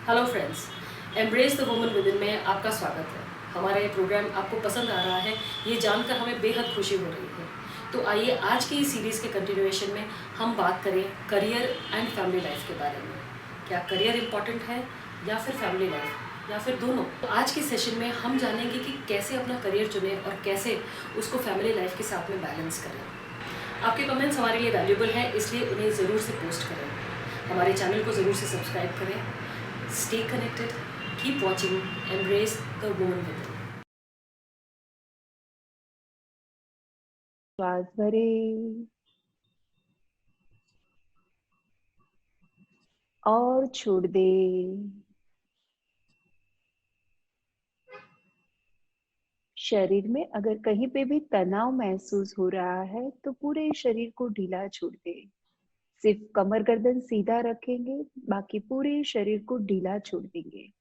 Hello friends, embrace the woman with in में आपका स्वागत है। हमारा ये प्रोग्राम आपको पसंद आ रहा है, ये जानकर हमें बेहद खुशी हो रही है। तो आइए आज की इस सीरीज़ के कंटिन्यूएशन में हम बात करें करियर एंड फैमिली लाइफ के बारे में। क्या करियर इम्पॉर्टेंट है या फिर फैमिली लाइफ या फिर दोनों? तो आज के सेशन में हम जानेंगे कि कैसे अपना करियर चुनें और कैसे उसको फैमिली लाइफ के साथ में बैलेंस करें। आपके कमेंट्स हमारे लिए वैल्यूबल हैं, इसलिए उन्हें ज़रूर से पोस्ट करें। हमारे चैनल को ज़रूर से सब्सक्राइब करें। Stay connected, keep watching, embrace the woman within. श्वास भरे और छोड़ दे। शरीर में अगर कहीं पे भी तनाव महसूस हो रहा है तो पूरे शरीर को ढीला छोड़ दे। सिर्फ कमर गर्दन सीधा रखेंगे, बाकी पूरे शरीर को ढीला छोड़ देंगे।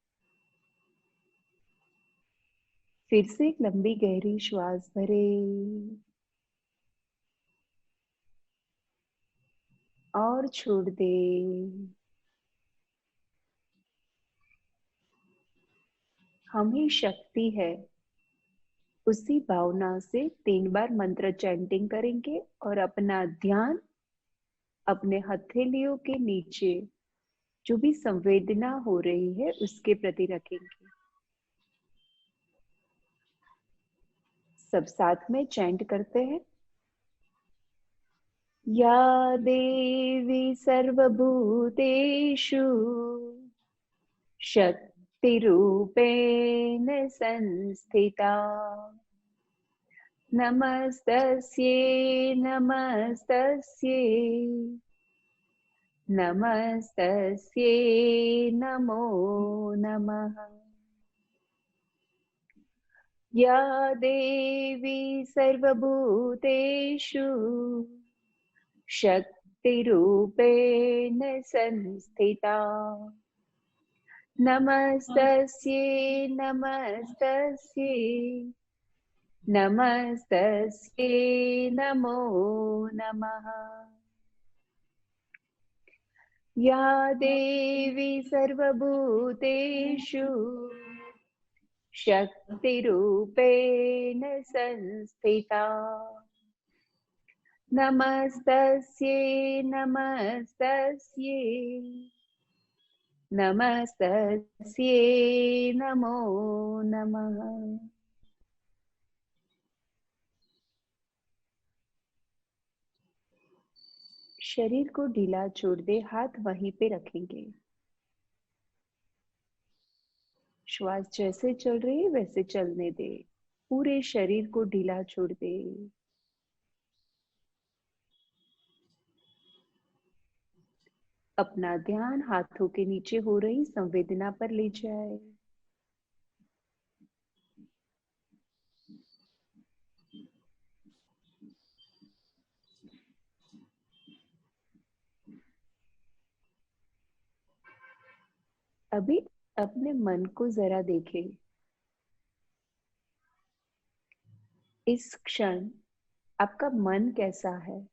फिर से एक लंबी गहरी श्वास भरे और छोड़ दे। हम ही शक्ति है, उसी भावना से 3 बार मंत्र चैंटिंग करेंगे और अपना ध्यान अपने हथेलियों के नीचे जो भी संवेदना हो रही है उसके प्रति रखेंगे। सब साथ में चैंट करते हैं। या देवी सर्वभूतेषु शक्तिरूपेण संस्थिता नमस्तस्यै नमस्तस्यै नमस्तस्यै नमो नमः। या देवी सर्वभूतेषु शक्तिरूपेण संस्थिता नमस्तस्यै नमस्तस्यै नमस्तस्यै नमो नमः। या देवी सर्वभूतेषु शक्तिरूपेण संस्थिता नमस्तस्यै नमस्तस्यै नमस्तस्यै नमो नमः। शरीर को ढीला छोड़ दे, हाथ वहीं पे रखेंगे। श्वास जैसे चल रही है वैसे चलने दे। पूरे शरीर को ढीला छोड़ दे। अपना ध्यान हाथों के नीचे हो रही संवेदना पर ले जाए। अभी अपने मन को जरा देखें। इस क्षण आपका मन कैसा है?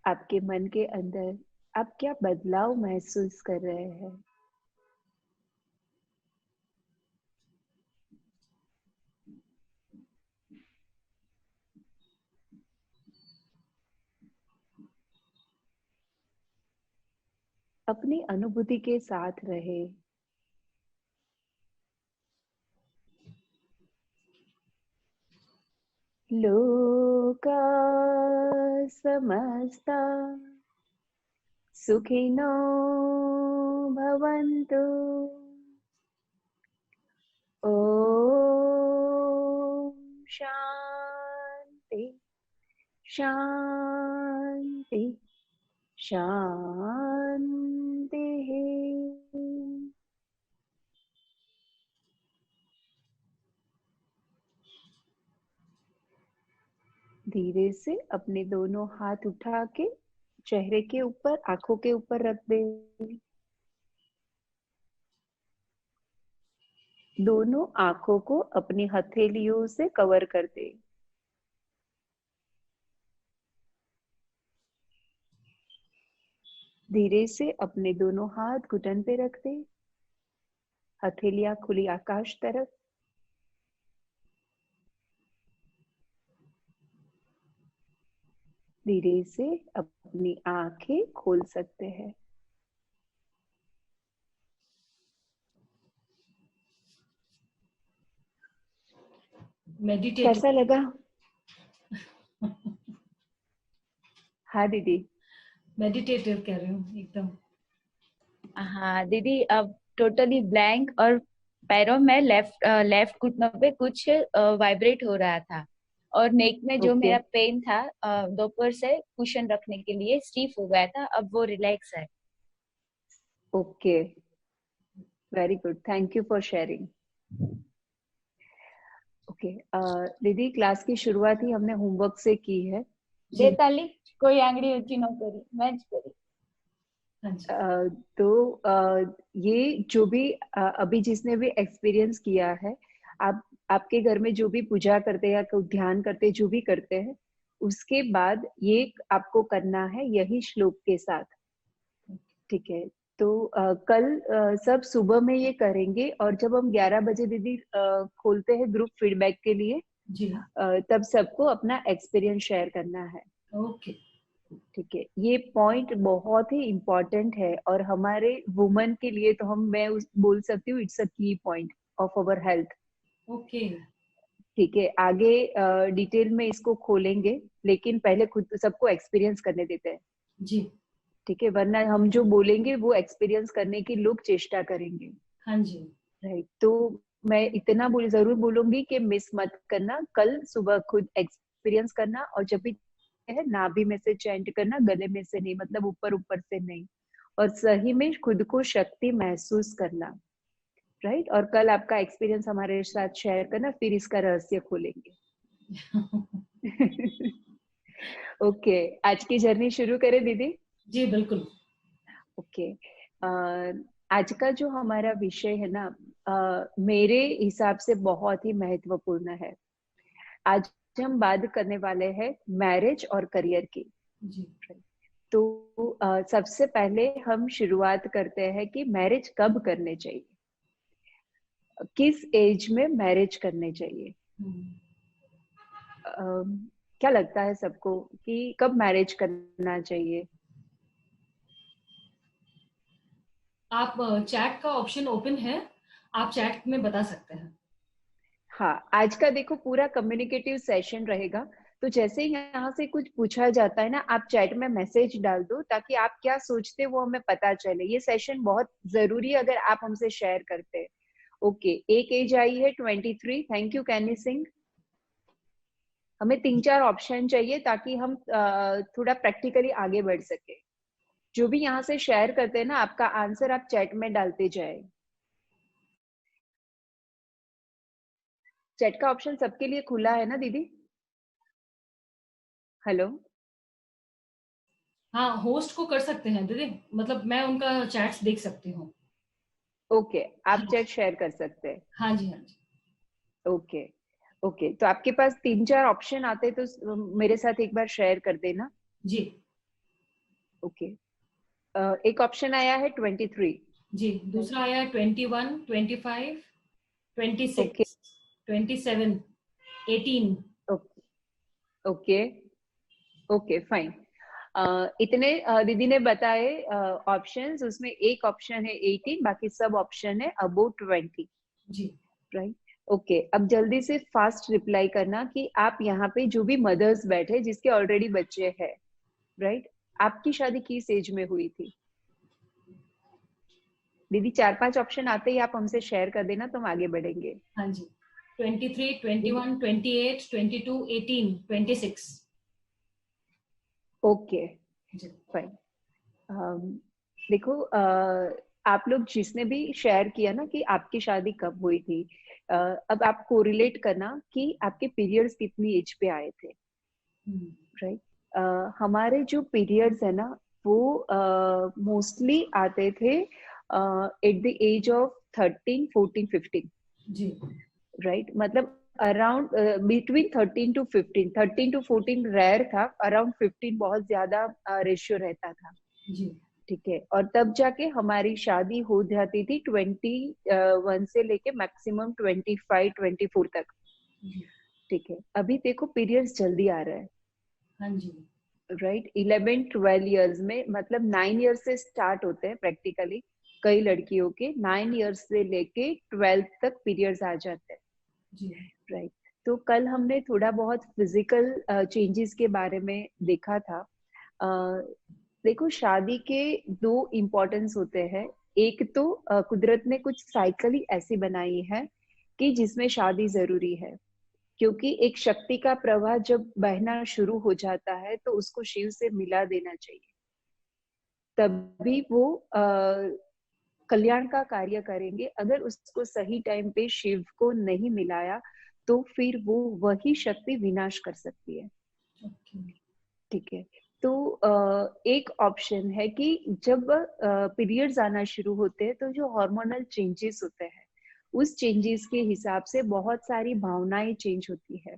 आपके मन के अंदर आप क्या बदलाव महसूस कर रहे हैं? अपनी अनुभूति के साथ रहे। लोका समस्ता सुखिनो भवन्तु। ओम शांति शांति शांति। धीरे से अपने दोनों हाथ उठा के चेहरे के ऊपर, आंखों के ऊपर रख दे। दोनों आंखों को अपनी हथेलियों से कवर कर दे। धीरे से अपने दोनों हाथ घुटन पे रख दे, हथेलियां खुली आकाश तरफ। धीरे से अपनी आंखें खोल सकते हैं। मेडिटेटिव। कैसा लगा? हाँ दीदी। मेडिटेटिव कह रही हूँ एकदम। हाँ दीदी, अब टोटली ब्लैंक, और पैरों में लेफ्ट घुटनों पे कुछ वाइब्रेट हो रहा था, और नेक में जो ओके मेरा पेन था दोपहर से कुशन रखने के लिए स्टीफ हो गया था, अब वो रिलैक्स है। Okay, very good, thank you for sharing. Okay दीदी, क्लास की शुरुआत ही हमने होमवर्क से की है। जी। बेताली कोई आंगड़ी ऊंची न करी, मैं ज करी। हाँ जी। ये जो भी अभी जिसने भी एक्सपीरियंस किया है, आप आपके घर में जो भी पूजा करते हैं या कोई ध्यान करते हैं, जो भी करते हैं, उसके बाद ये आपको करना है यही श्लोक के साथ। ठीक है? तो कल सब सुबह में ये करेंगे, और जब हम 11 बजे दीदी खोलते हैं ग्रुप फीडबैक के लिए, जी। तब सबको अपना एक्सपीरियंस शेयर करना है। ओके। ठीक है? ये पॉइंट बहुत ही इम्पोर्टेंट है, और हमारे वुमन के लिए तो मैं बोल सकती हूँ इट्स अ की point of our health. Okay. ठीक है? आगे डिटेल में इसको खोलेंगे, लेकिन पहले खुद सबको एक्सपीरियंस करने देते हैं। जी। ठीक है? वरना हम जो बोलेंगे वो एक्सपीरियंस करने की लोग चेष्टा करेंगे। हाँ जी। राइट? तो मैं इतना जरूर बोलूंगी कि मिस मत करना, कल सुबह खुद एक्सपीरियंस करना, और जब भी है नाभि में से चैंट करना, गले में से नहीं, मतलब ऊपर ऊपर से नहीं, और सही में खुद को शक्ति महसूस करना। राइट? और कल आपका एक्सपीरियंस हमारे साथ शेयर करना, फिर इसका रहस्य खोलेंगे। ओके, आज की जर्नी शुरू करें दीदी? जी बिल्कुल। ओके, आज का जो हमारा विषय है ना, मेरे हिसाब से बहुत ही महत्वपूर्ण है। आज हम बात करने वाले हैं मैरिज और करियर की। जी। तो सबसे पहले हम शुरुआत करते हैं कि मैरिज कब करने चाहिए, किस एज में मैरिज करने चाहिए। क्या लगता है सबको कि कब मैरिज करना चाहिए? आप चैट का ऑप्शन ओपन है, आप चैट में बता सकते हैं। हाँ, आज का देखो पूरा कम्युनिकेटिव सेशन रहेगा, तो जैसे ही यहाँ से कुछ पूछा जाता है ना, आप चैट में मैसेज डाल दो, ताकि आप क्या सोचते हो वो हमें पता चले। ये सेशन बहुत जरूरी है अगर आप हमसे शेयर करते हैं। ओके, एक एज आई है 23। थैंक यू कैनी सिंह। हमें 3-4 ऑप्शन चाहिए ताकि हम थोड़ा प्रैक्टिकली आगे बढ़ सके। जो भी यहाँ से शेयर करते हैं ना, आपका आंसर आप चैट में डालते जाए। चैट का ऑप्शन सबके लिए खुला है ना दीदी? हेलो? हाँ, होस्ट को कर सकते हैं दीदी, मतलब मैं उनका चैट्स देख सकती हूँ। ओके, आप हाँ चैट शेयर कर सकते हैं। हाँ जी। हाँ जी। ओके ओके, तो आपके पास 3-4 ऑप्शन आते तो मेरे साथ एक बार शेयर कर देना। जी। ओके, एक ऑप्शन आया है 23। जी, दूसरा आया 21, 25, ओके 26, 27, 18। Okay okay fine. इतने दीदी ने बताए ऑप्शंस, उसमें एक ऑप्शन है 18, बाकी सब ऑप्शन है अबो 20। जी। राइट? ओके, अब जल्दी से फास्ट रिप्लाई करना कि आप यहाँ पे जो भी मदर्स बैठे जिसके ऑलरेडी बच्चे हैं, राइट, आपकी शादी किस एज में हुई थी? दीदी 4-5 ऑप्शन आते ही आप हमसे शेयर कर देना, तो हम आगे बढ़ेंगे। हाँ जी। 23, 21, 28, 22, 18, 26। ओके जी। फाइन। देखो आप लोग जिसने भी शेयर किया ना कि आपकी शादी कब हुई थी, अब आप कोरिलेट करना कि आपके पीरियड्स कितनी एज पे आए थे। राइट? हमारे जो पीरियड्स है ना, वो मोस्टली आते थे एट द एज ऑफ 13, 14, 15। जी। राइट? मतलब around between 13 to 15, 13 to 14 rare था, अराउंड 15 बहुत ज्यादा रेशियो रहता था। जी। ठीक है, और तब जाके हमारी शादी हो जाती थी 21 से लेके मैक्सिमम 25-24 तक। जी। ठीक है, अभी देखो पीरियड्स जल्दी आ रहा है, हाँ जी। राइट। 11-12 इयर्स में, मतलब 9 ईयर्स से स्टार्ट होते हैं प्रैक्टिकली, कई लड़कियों के 9 ईयर्स से लेके 12 तक पीरियड्स आ जाते हैं, जी। राइट। तो कल हमने थोड़ा बहुत फिजिकल चेंजेस के बारे में देखा था। देखो, शादी के दो इम्पोर्टेंस होते हैं। एक तो कुदरत ने कुछ साइकिल ही ऐसी बनाई है कि जिसमें शादी जरूरी है, क्योंकि एक शक्ति का प्रवाह जब बहना शुरू हो जाता है तो उसको शिव से मिला देना चाहिए, तभी वो कल्याण का कार्य करेंगे। अगर उसको सही टाइम पे शिव को नहीं मिलाया तो फिर वो वही शक्ति विनाश कर सकती है। ओके। ठीक है, तो एक ऑप्शन है कि जब पीरियड्स आना शुरू होते हैं तो जो हार्मोनल चेंजेस होते हैं, उस चेंजेस के हिसाब से बहुत सारी भावनाएं चेंज होती है,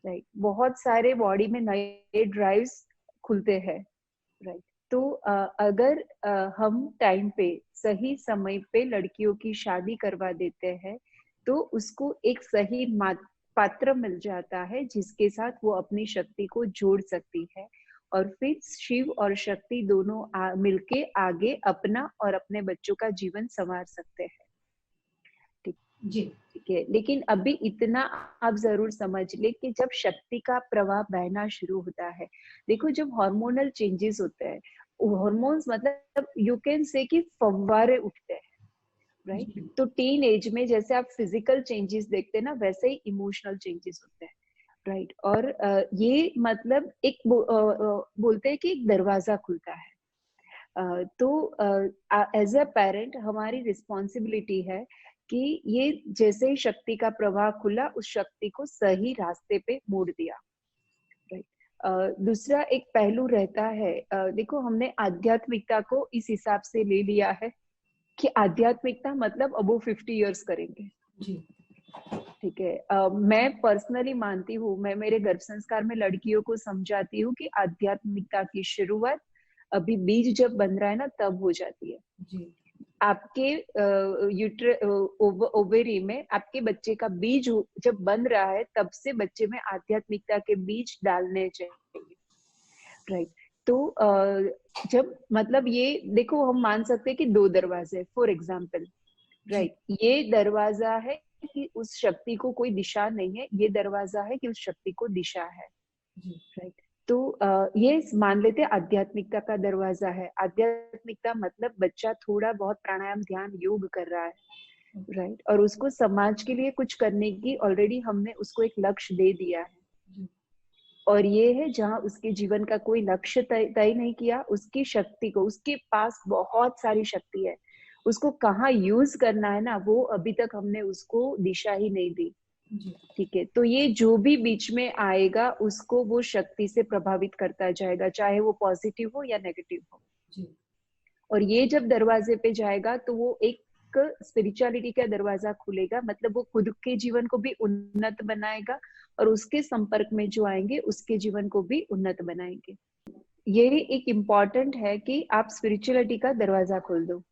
राइट। बहुत सारे बॉडी में नए ड्राइव्स खुलते हैं, राइट। तो अगर हम टाइम पे, सही समय पे लड़कियों की शादी करवा देते हैं तो उसको एक सही पात्र मिल जाता है जिसके साथ वो अपनी शक्ति को जोड़ सकती है, और फिर शिव और शक्ति दोनों मिलके आगे अपना और अपने बच्चों का जीवन संवार सकते हैं। जी। ठीक है, लेकिन अभी इतना आप जरूर समझ ले कि जब शक्ति का प्रवाह बहना शुरू होता है, देखो जब हार्मोनल चेंजेस होते हैं, हार्मोन्स मतलब यू कैन से कि फव्वारे उठते हैं, राइट। जी। तो टीन एज में जैसे आप फिजिकल चेंजेस देखते हैं ना, वैसे ही इमोशनल चेंजेस होते हैं, राइट। और ये मतलब एक बोलते हैं कि एक दरवाजा खुलता है। तो एज अ पेरेंट हमारी रिस्पॉन्सिबिलिटी है कि ये जैसे ही शक्ति का प्रवाह खुला, उस शक्ति को सही रास्ते पे मोड़ दिया, राइट। दूसरा एक पहलू रहता है, देखो हमने आध्यात्मिकता को इस हिसाब से ले लिया है कि आध्यात्मिकता मतलब अबो 50 इयर्स करेंगे। जी। ठीक है, मैं पर्सनली मानती हूँ, मैं मेरे गर्भ संस्कार में लड़कियों को समझाती हूँ कि आध्यात्मिकता की शुरुआत अभी बीज जब बन रहा है ना तब हो जाती है। जी। आपके ओवेरी में आपके बच्चे का बीज जब बन रहा है तब से बच्चे में आध्यात्मिकता के बीज डालने चाहिए, राइट। तो जब मतलब ये देखो, हम मान सकते हैं कि दो दरवाजे, फॉर एग्जाम्पल, राइट। ये दरवाजा है कि उस शक्ति को कोई दिशा नहीं है, ये दरवाजा है कि उस शक्ति को दिशा है, राइट। तो ये मान लेते हैं आध्यात्मिकता का दरवाजा है। आध्यात्मिकता मतलब बच्चा थोड़ा बहुत प्राणायाम, ध्यान, योग कर रहा है, राइट। और उसको समाज के लिए कुछ करने की ऑलरेडी हमने उसको एक लक्ष्य दे दिया है, और ये है जहाँ उसके जीवन का कोई लक्ष्य तय नहीं किया, उसकी शक्ति को, उसके पास बहुत सारी शक्ति है, उसको कहाँ यूज करना है ना, वो अभी तक हमने उसको दिशा ही नहीं दी। ठीक है, तो ये जो भी बीच में आएगा उसको वो शक्ति से प्रभावित करता जाएगा, चाहे वो पॉजिटिव हो या नेगेटिव हो। और ये जब दरवाजे पे जाएगा तो वो एक स्पिरिचुअलिटी का दरवाजा खुलेगा, मतलब वो खुद के जीवन को भी उन्नत बनाएगा और उसके संपर्क में जो आएंगे उसके जीवन को भी उन्नत बनाएंगे। ये एक इम्पॉर्टेंट है कि आप स्पिरिचुअलिटी का दरवाजा खोल दो।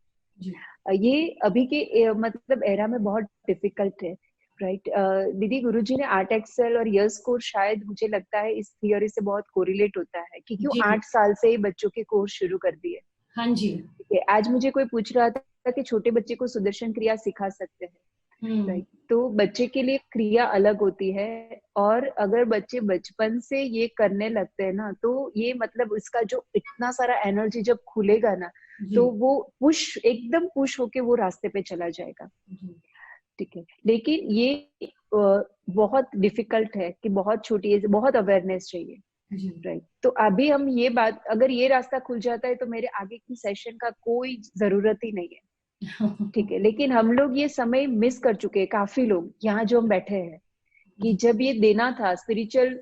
ये अभी के मतलब एरा में बहुत डिफिकल्ट है, राइट। दीदी, गुरुजी ने 8 एक्सेल और यस कोर्स, शायद मुझे लगता है इस थियोरी से बहुत कोरिलेट होता है कि क्यों 8 साल से ही बच्चों के कोर्स शुरू कर दिए। हाँ जी। ठीक है, आज मुझे कोई पूछ रहा था कि छोटे बच्चे को सुदर्शन क्रिया सिखा सकते हैं, राइट। तो बच्चे के लिए क्रिया अलग होती है, और अगर बच्चे बचपन से ये करने लगते हैं ना तो ये मतलब इसका जो इतना सारा एनर्जी जब खुलेगा ना तो वो एकदम पुश होके वो रास्ते पे चला जाएगा। ठीक है, लेकिन ये बहुत डिफिकल्ट है कि बहुत छोटी एज, बहुत अवेयरनेस चाहिए, राइट। तो अभी हम ये बात, अगर ये रास्ता खुल जाता है तो मेरे आगे की सेशन का कोई जरूरत ही नहीं है। ठीक है, लेकिन हम लोग ये समय मिस कर चुके हैं, काफी लोग यहाँ जो हम बैठे हैं, कि जब ये देना था स्पिरिचुअल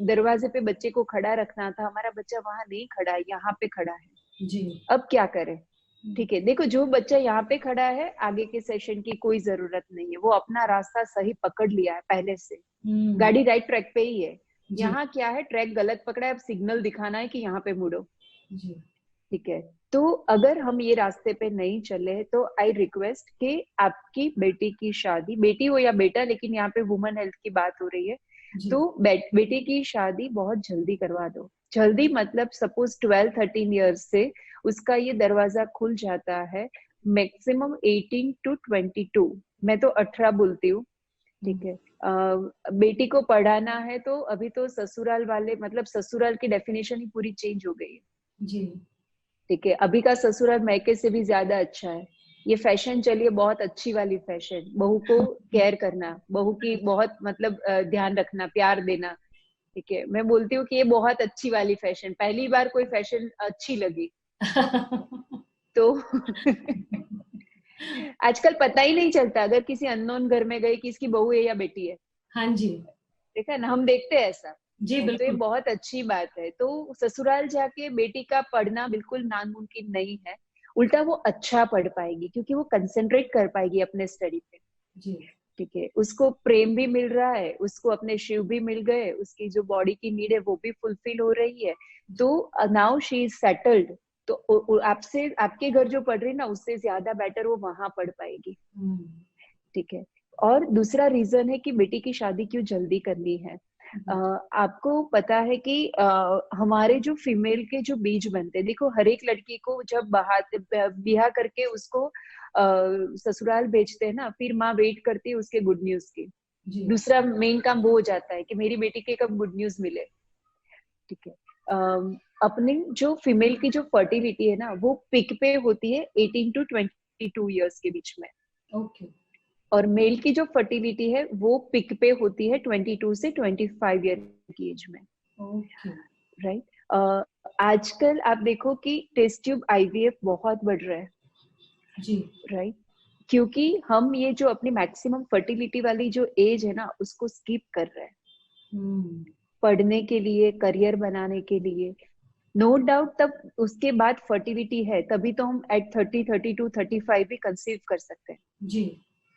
दरवाजे पे बच्चे को खड़ा रखना था, हमारा बच्चा वहां नहीं खड़ा है, यहाँ पे खड़ा है जी। अब क्या करें? ठीक है, देखो जो बच्चा यहाँ पे खड़ा है, आगे के सेशन की कोई जरूरत नहीं है, वो अपना रास्ता सही पकड़ लिया है पहले से, गाड़ी राइट ट्रैक पे ही है। यहाँ क्या है, ट्रैक गलत पकड़ा है, अब सिग्नल दिखाना है कि यहाँ पे मुड़ो। ठीक है, तो अगर हम ये रास्ते पे नहीं चले तो आई रिक्वेस्ट कि आपकी बेटी की शादी, बेटी हो या बेटा, लेकिन यहाँ पे वुमेन हेल्थ की बात हो रही है, जी। तो बेटी की शादी बहुत जल्दी करवा दो। जल्दी मतलब सपोज 12-13 ईयर्स से उसका ये दरवाजा खुल जाता है, मैक्सिमम 18 to 22, मैं तो 18 बोलती हूँ। ठीक है। बेटी को पढ़ाना है तो अभी तो ससुराल वाले, मतलब ससुराल की डेफिनेशन ही पूरी चेंज हो गई है। जी। ठीक है, अभी का ससुराल मायके से भी ज्यादा अच्छा है। ये फैशन चलिए, बहुत अच्छी वाली फैशन, बहू को केयर करना, बहू की बहुत मतलब ध्यान रखना, प्यार देना। ठीक है, मैं बोलती हूँ कि ये बहुत अच्छी वाली फैशन, पहली बार कोई फैशन अच्छी लगी तो आजकल पता ही नहीं चलता अगर किसी अननोन घर में गए कि इसकी बहू है या बेटी है। हाँ जी। देखा है ना, हम देखते हैं ऐसा। जी राइट, तो ये बिल्कुल। बहुत अच्छी बात है। तो ससुराल जाके बेटी का पढ़ना बिल्कुल नामुमकिन नहीं है, उल्टा वो अच्छा पढ़ पाएगी क्योंकि वो कंसंट्रेट कर पाएगी अपने स्टडी पे। जी। ठीक है, उसको प्रेम भी मिल रहा है, उसको अपने शिव भी मिल गए, उसकी जो बॉडी की नीड है वो भी फुलफिल हो रही है। तो नाउ शी इज सेटल्ड, तो आपसे, आपके घर जो पढ़ रही है ना, उससे ज्यादा बेटर वो वहां पढ़ पाएगी। हम्म। ठीक है। और दूसरा रीजन है कि बेटी की शादी क्यों जल्दी करनी है। जी। आपको पता है कि हमारे जो फीमेल के जो बीज बनते हैं, देखो हर एक लड़की को जब ब्याह करके उसको ससुराल भेजते हैं ना, फिर माँ वेट करती है उसके गुड न्यूज की। जी। दूसरा मेन काम वो हो जाता है कि मेरी बेटी के कब गुड न्यूज मिले। ठीक है। अपने जो फीमेल की जो फर्टिलिटी है ना, वो पिक पे होती है 18 to 22 ईयर्स के बीच में, ओके। और मेल की जो फर्टिलिटी है वो पिक पे होती है 22 से 25 ईयर की एज में। ओके। राइट। आजकल आप देखो कि टेस्ट ट्यूब आईवीएफ बहुत बढ़ रहा है। जी। राइट, क्योंकि हम ये जो अपनी मैक्सिमम फर्टिलिटी वाली जो एज है ना, उसको स्किप कर रहे हैं हम्म। पढ़ने के लिए, करियर बनाने के लिए। नो डाउट, तब उसके बाद फर्टिलिटी है, तभी तो हम एट 30, 32, 35 भी कंसीव कर सकते हैं। जी।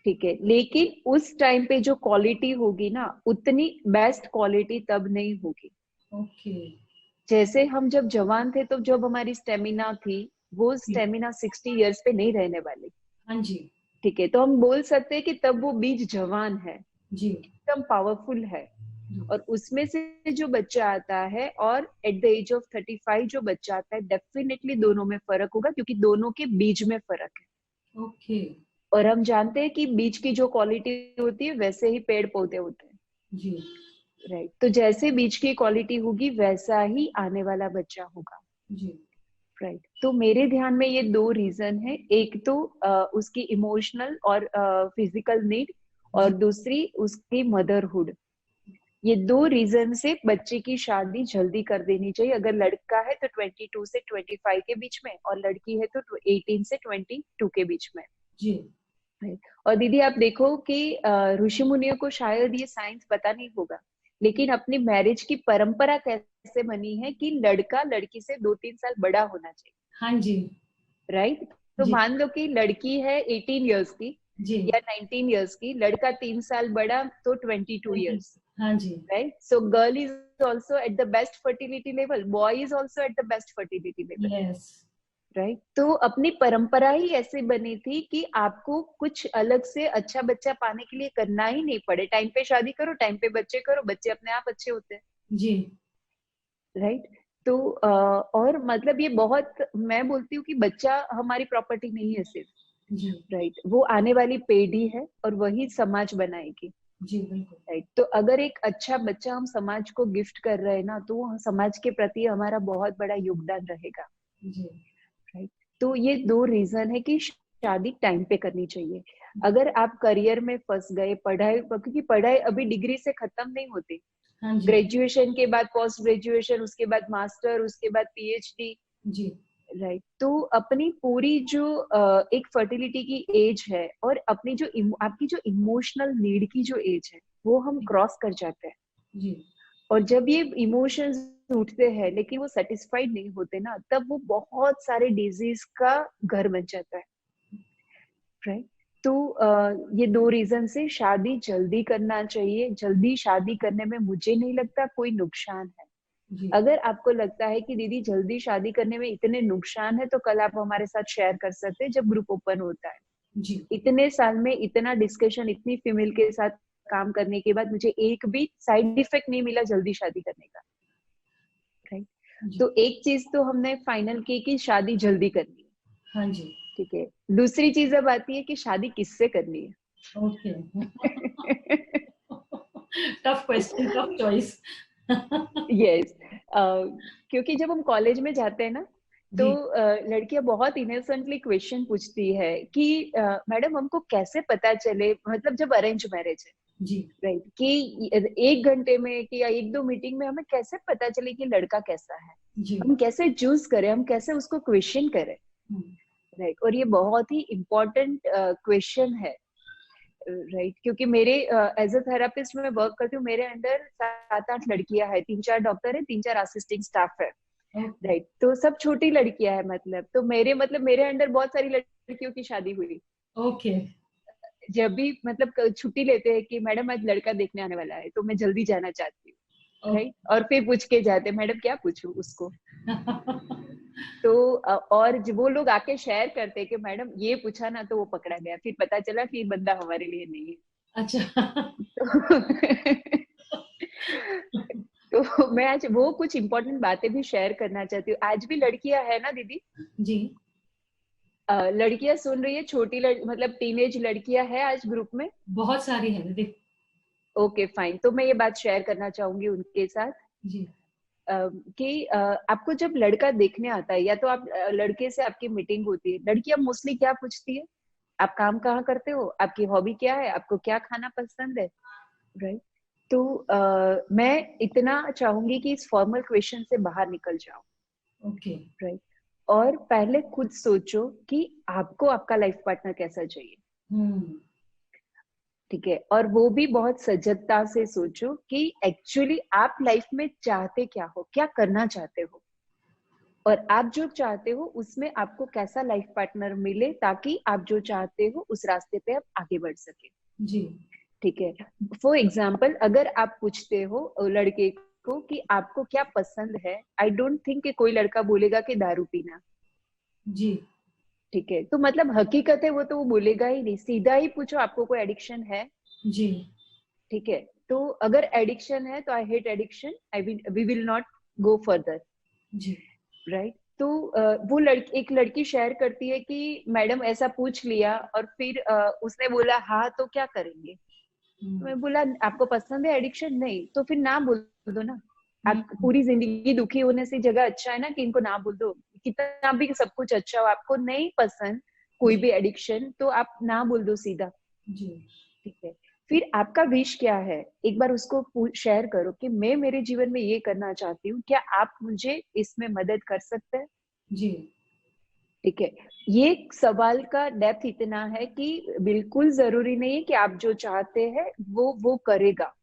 ठीक है, लेकिन उस टाइम पे जो क्वालिटी होगी ना, उतनी बेस्ट क्वालिटी तब नहीं होगी। ओके। जैसे हम जब जवान थे तो जब हमारी स्टेमिना थी, वो जी। स्टेमिना 60 ईयर्स पे नहीं रहने वाली। हाँ जी। ठीक है, तो हम बोल सकते हैं कि तब वो बीज जवान है, जी। एकदम पावरफुल है। जी। और उसमें से जो बच्चा आता है और एट द एज ऑफ 35 जो बच्चा आता है, डेफिनेटली दोनों में फर्क होगा, क्योंकि दोनों के बीज में फर्क है। ओके। और हम जानते हैं कि बीज की जो क्वालिटी होती है वैसे ही पेड़ पौधे होते हैं। जी। राइट, तो जैसे बीज की क्वालिटी होगी वैसा ही आने वाला बच्चा होगा। जी। राइट, तो मेरे ध्यान में ये दो रीजन है, एक तो उसकी इमोशनल और फिजिकल नीड, और जी। दूसरी उसकी मदरहुड। ये दो रीजन से बच्चे की शादी जल्दी कर देनी चाहिए। अगर लड़का है तो 22 से 25 के बीच में, और लड़की है तो 18 से 22 के बीच में। जी। Right. और दीदी आप देखो कि ऋषि मुनियों को शायद ये साइंस पता नहीं होगा, लेकिन अपनी मैरिज की परंपरा कैसे बनी है कि लड़का लड़की से 2-3 साल बड़ा होना चाहिए। हाँ जी। राइट, तो जी। मान लो कि लड़की है 18 ईयर्स की जी। या 19 ईयर्स की, लड़का 3 साल बड़ा तो 22 ईयर्स। हाँ जी। Right, so girl is also at the best fertility level, boy is also at the best fertility level. Yes. Right, तो अपनी परंपरा ही ऐसी बनी थी कि आपको कुछ अलग से अच्छा बच्चा पाने के लिए करना ही नहीं पड़े, टाइम पे शादी करो, टाइम पे बच्चे करो, बच्चे अपने आप अच्छे होते हैं। जी। राइट, तो और मतलब ये बहुत, मैं बोलती हूँ कि बच्चा हमारी प्रॉपर्टी नहीं है सिर्फ। जी। राइट, वो आने वाली पीढ़ी है और वही समाज बनाएगी। जी बिल्कुल। राइट, तो अगर एक अच्छा बच्चा हम समाज को गिफ्ट कर रहे हैं ना, तो वो समाज के प्रति हमारा बहुत बड़ा योगदान रहेगा। जी। राइट, तो ये दो रीजन है कि शादी टाइम पे करनी चाहिए। अगर आप करियर में फंस गए, पढ़ाई, क्योंकि पढ़ाई अभी डिग्री से खत्म नहीं होती, हाँ जी। ग्रेजुएशन के बाद पोस्ट ग्रेजुएशन, उसके बाद मास्टर, उसके बाद पीएचडी। जी। राइट, तो अपनी पूरी जो एक फर्टिलिटी की एज है, और अपनी जो आपकी जो इमोशनल नीड की जो एज है, वो हम क्रॉस कर जाते हैं। जी। और जब ये इमोशंस उठते हैं लेकिन वो सेटिस्फाइड नहीं होते ना, तब वो बहुत सारे डिजीज का घर बन जाता है। राइट, तो ये दो रीजन से शादी जल्दी करना चाहिए। जल्दी शादी करने में मुझे नहीं लगता कोई नुकसान है। जी अगर आपको लगता है कि दीदी जल्दी शादी करने में इतने नुकसान है, तो कल आप हमारे साथ शेयर कर सकते हैं जब ग्रुप ओपन होता है। जी इतने साल में इतना डिस्कशन, इतनी फीमेल के साथ काम करने के बाद मुझे एक भी साइड इफेक्ट नहीं मिला जल्दी शादी करने का, राइट। जी। तो एक चीज तो हमने फाइनल की कि शादी जल्दी करनी है, हाँ जी। ठीक है। दूसरी चीज अब आती है कि शादी किससे करनी ओके। है। Tough question, tough choice. Yes, क्योंकि जब हम कॉलेज में जाते हैं ना, तो जी लड़कियां बहुत इनोसेंटली क्वेश्चन पूछती है कि मैडम हमको कैसे पता चले, मतलब जब अरेंज मैरिज है, जी राइट, कि 1 घंटे में कि या 1-2 मीटिंग में हमें कैसे पता चले कि लड़का कैसा है, जी। हम कैसे चूज करें, हम कैसे उसको क्वेश्चन करें, हम्म, राइट। और ये बहुत ही इम्पोर्टेंट क्वेश्चन है, राइट, क्योंकि मेरे एज अ थेरापिस्ट में वर्क करती हूँ, मेरे अंडर 7-8 लड़कियां हैं, 3-4 डॉक्टर है, 3-4 असिस्टिंग स्टाफ है, ओके राइट। तो सब छोटी लड़कियां हैं, तो मेरे अंडर बहुत सारी लड़कियों की शादी हुई। ओके। जब भी छुट्टी लेते हैं कि मैडम आज लड़का देखने आने वाला है, तो मैं जल्दी जाना चाहती हूँ, राइट। और फिर पूछ के जाते, मैडम क्या पूछूं उसको। तो और वो लोग आके शेयर करते कि मैडम ये पूछा ना तो वो पकड़ा गया, फिर पता चला कि बंदा हमारे लिए नहीं अच्छा। है। तो मैं आज वो कुछ इंपॉर्टेंट बातें भी शेयर करना चाहती हूँ। आज भी लड़कियां है ना दीदी, जी लड़कियां सुन रही है, छोटी टीनेज लड़कियां है आज ग्रुप में। बहुत सारी है दीदी। ओके फाइन, तो मैं ये बात शेयर करना चाहूंगी उनके साथ, जी कि आपको जब लड़का देखने आता है, या तो आप लड़के से आपकी मीटिंग होती है, लड़कियां मोस्टली क्या पूछती है, आप काम कहाँ करते हो, आपकी हॉबी क्या है, आपको क्या खाना पसंद है, राइट। तो मैं इतना चाहूंगी कि इस फॉर्मल क्वेश्चन से बाहर निकल जाओ, ओके। राइट। और पहले खुद सोचो कि आपको आपका लाइफ पार्टनर कैसा चाहिए, हम्म। ठीक है। और वो भी बहुत सजगता से सोचो कि एक्चुअली आप लाइफ में चाहते क्या हो, क्या करना चाहते हो, और आप जो चाहते हो उसमें आपको कैसा लाइफ पार्टनर मिले, ताकि आप जो चाहते हो उस रास्ते पे आप आगे बढ़ सके, जी ठीक है। फॉर एग्जाम्पल, अगर आप पूछते हो लड़के को कि आपको क्या पसंद है, आई डोंट थिंक कि कोई लड़का बोलेगा कि दारू पीना, जी ठीक है। तो हकीकत है, वो तो वो बोलेगा ही नहीं, सीधा ही पूछो आपको कोई एडिक्शन है, जी ठीक है। तो अगर एडिक्शन है तो I hate addiction, I will we will not go further, जी। राइट। तो एक लड़की शेयर करती है कि मैडम ऐसा पूछ लिया, और फिर उसने बोला हाँ तो क्या करेंगे। तो हम्म, मैं बोला आपको पसंद है एडिक्शन, नहीं तो फिर ना बोल दो ना। आप हम्म, पूरी जिंदगी दुखी होने से जगह अच्छा है ना कि इनको ना बोल दो, कितना भी सब कुछ अच्छा हो, आपको नहीं पसंद कोई जी भी एडिक्शन, तो आप ना बोल दो सीधा, जी ठीक है। फिर आपका विश क्या है, एक बार उसको शेयर करो कि मैं मेरे जीवन में ये करना चाहती हूँ, क्या आप मुझे इसमें मदद कर सकते हैं, जी। ठीक है। ये सवाल का डेप्थ इतना है कि बिल्कुल जरूरी नहीं है कि आप जो चाहते हैं वो करेगा,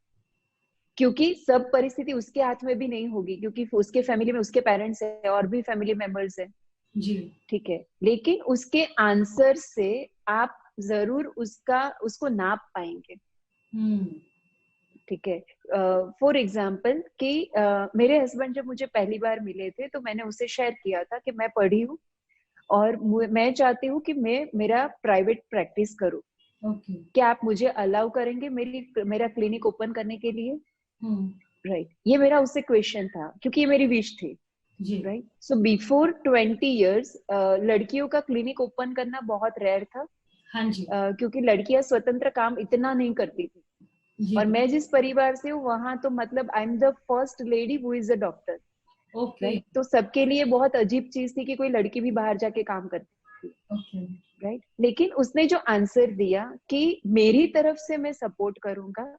क्योंकि सब परिस्थिति उसके हाथ में भी नहीं होगी, क्योंकि उसके फैमिली में उसके पेरेंट्स है और भी फैमिली मेंबर्स है, जी ठीक है। लेकिन उसके आंसर से आप जरूर उसको नाप पाएंगे, हम्म। ठीक है। फॉर एग्जाम्पल कि मेरे हस्बैंड जब मुझे पहली बार मिले थे, तो मैंने उससे शेयर किया था कि मैं पढ़ी हूँ और मैं चाहती हूँ कि मैं मेरा प्राइवेट प्रैक्टिस करूँ, ओके। क्या आप मुझे अलाउ करेंगे मेरा क्लिनिक ओपन करने के लिए, हम्म। राइट। ये मेरा उससे क्वेश्चन था, क्योंकि ये मेरी विश थी, जी राइट। सो बिफोर 20 years लड़कियों का क्लिनिक ओपन करना बहुत रेयर था, हाँ जी। क्योंकि लड़कियां स्वतंत्र काम इतना नहीं करती थी। जी और मैं जिस परिवार से हूँ वहां तो I am the first lady who is a doctor, okay. Right. तो सबके लिए बहुत अजीब चीज थी कि कोई लड़की भी बाहर जाके काम करती थी, ओके। राइट। लेकिन उसने जो आंसर दिया कि मेरी तरफ से मैं सपोर्ट करूंगा,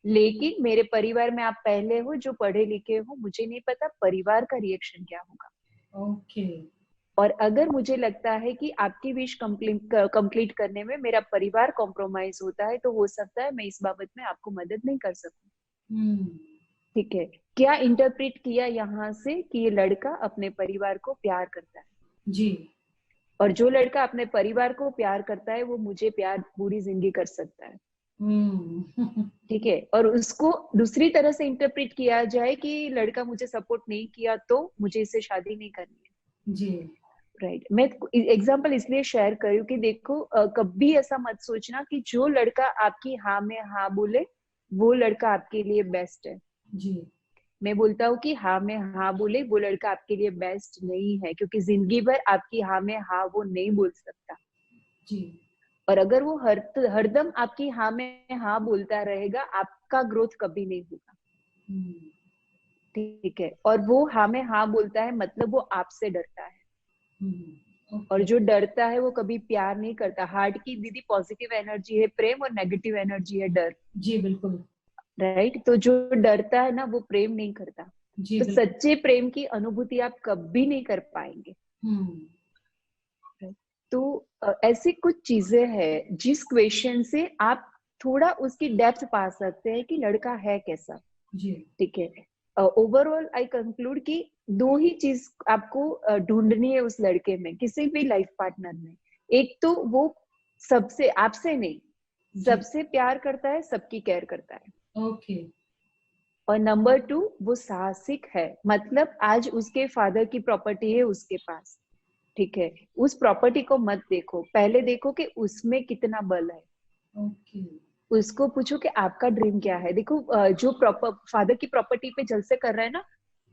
लेकिन मेरे परिवार में आप पहले हो जो पढ़े लिखे हो, मुझे नहीं पता परिवार का रिएक्शन क्या होगा, ओके। और अगर मुझे लगता है कि आपकी विश कंप्लीट करने में मेरा परिवार कॉम्प्रोमाइज होता है, तो हो सकता है मैं इस बाबत में आपको मदद नहीं कर सकूं, हम्म। ठीक है। क्या इंटरप्रेट किया यहाँ से कि ये लड़का अपने परिवार को प्यार करता है, जी और जो लड़का अपने परिवार को प्यार करता है वो मुझे प्यार पूरी जिंदगी कर सकता है, ठीक है, और उसको दूसरी तरह से इंटरप्रेट किया जाए कि लड़का मुझे सपोर्ट नहीं किया तो मुझे इससे शादी नहीं करनी है। जी। राइट, मैं एग्जांपल इसलिए शेयर करूँ कि देखो कभी ऐसा मत सोचना कि जो लड़का आपकी हाँ में हाँ बोले वो लड़का आपके लिए बेस्ट है। जी। मैं बोलता हूँ कि हाँ में हाँ बोले वो लड़का आपके लिए बेस्ट नहीं है, क्योंकि जिंदगी भर आपकी हाँ में हाँ वो नहीं बोल सकता। जी। और अगर वो हरदम आपकी हाँ में हाँ बोलता रहेगा, आपका ग्रोथ कभी नहीं होगा। हम्म। ठीक है, और वो हाँ में हाँ बोलता है मतलब वो आपसे डरता है, और ओके। जो डरता है वो कभी प्यार नहीं करता। हार्ट की दीदी पॉजिटिव एनर्जी है प्रेम, और नेगेटिव एनर्जी है डर। जी बिल्कुल। राइट, तो जो डरता है ना वो प्रेम नहीं करता। जी तो बिल्कुल। सच्चे प्रेम की अनुभूति आप कभी नहीं कर पाएंगे। हम्म। तो ऐसी कुछ चीजें हैं जिस क्वेश्चन से आप थोड़ा उसकी डेप्थ पा सकते हैं कि लड़का है कैसा। जी। ठीक है, ओवरऑल आई कंक्लूड कि दो ही चीज आपको ढूंढनी है उस लड़के में, किसी भी लाइफ पार्टनर में। एक तो वो सबसे, आपसे नहीं, जी। सबसे प्यार करता है, सबकी केयर करता है। ओके। और नंबर टू, वो साहसिक है, मतलब आज उसके फादर की प्रॉपर्टी है उसके पास। ठीक है, उस प्रॉपर्टी को मत देखो, पहले देखो कि उसमें कितना बल है। ओके। उसको पूछो कि आपका ड्रीम क्या है। देखो जो प्रॉपर फादर की प्रॉपर्टी पे जलसे कर रहा है ना,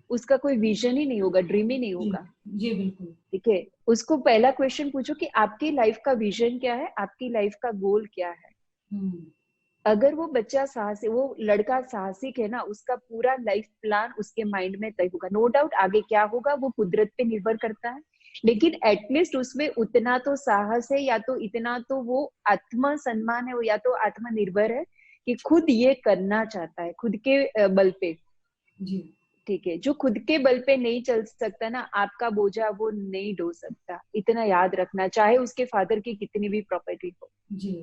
उसका कोई विजन ही नहीं होगा, ड्रीम ही नहीं जी। होगा। जी बिल्कुल। ठीक है, उसको पहला क्वेश्चन पूछो कि आपकी लाइफ का विजन क्या है, आपकी लाइफ का गोल क्या है। हम्म। अगर वो बच्चा साहसी, वो लड़का साहसिक है ना, उसका पूरा लाइफ प्लान उसके माइंड में तय होगा। नो डाउट आगे क्या होगा वो कुदरत पे निर्भर करता है, लेकिन एटलीस्ट उसमें उतना तो साहस है, या तो इतना तो वो आत्म सम्मान है, या तो आत्मनिर्भर है कि खुद ये करना चाहता है खुद के बल पे। जी। ठीक है, जो खुद के बल पे नहीं चल सकता ना, आपका बोझा वो नहीं ढो सकता, इतना याद रखना, चाहे उसके फादर की कितनी भी प्रॉपर्टी हो। जी।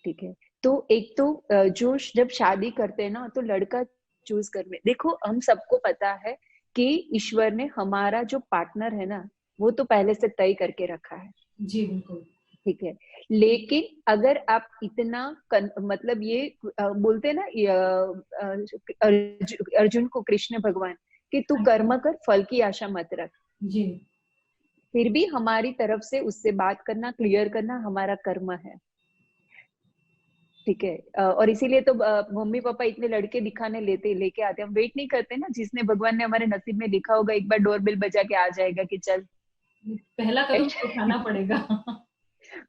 ठीक है, तो एक तो जो जब शादी करते हैं ना तो लड़का चूज कर में देखो, हम सबको पता है कि ईश्वर ने हमारा जो पार्टनर है ना वो तो पहले से तय करके रखा है। जी बिल्कुल। ठीक है, लेकिन अगर आप इतना मतलब ये बोलते हैं ना अर्जुन को कृष्ण भगवान कि तू हाँ जी। कर्म कर, फल की आशा मत रख। जी। फिर भी हमारी तरफ से उससे बात करना, क्लियर करना हमारा कर्म है। ठीक है, और इसीलिए तो मम्मी पापा इतने लड़के दिखाने लेके आते हैं, हम वेट नहीं करते ना, जिसने भगवान ने हमारे नसीब में लिखा होगा एक बार डोरबेल बजा के आ जाएगा कि चल। पहला कदम तो उठाना पड़ेगा।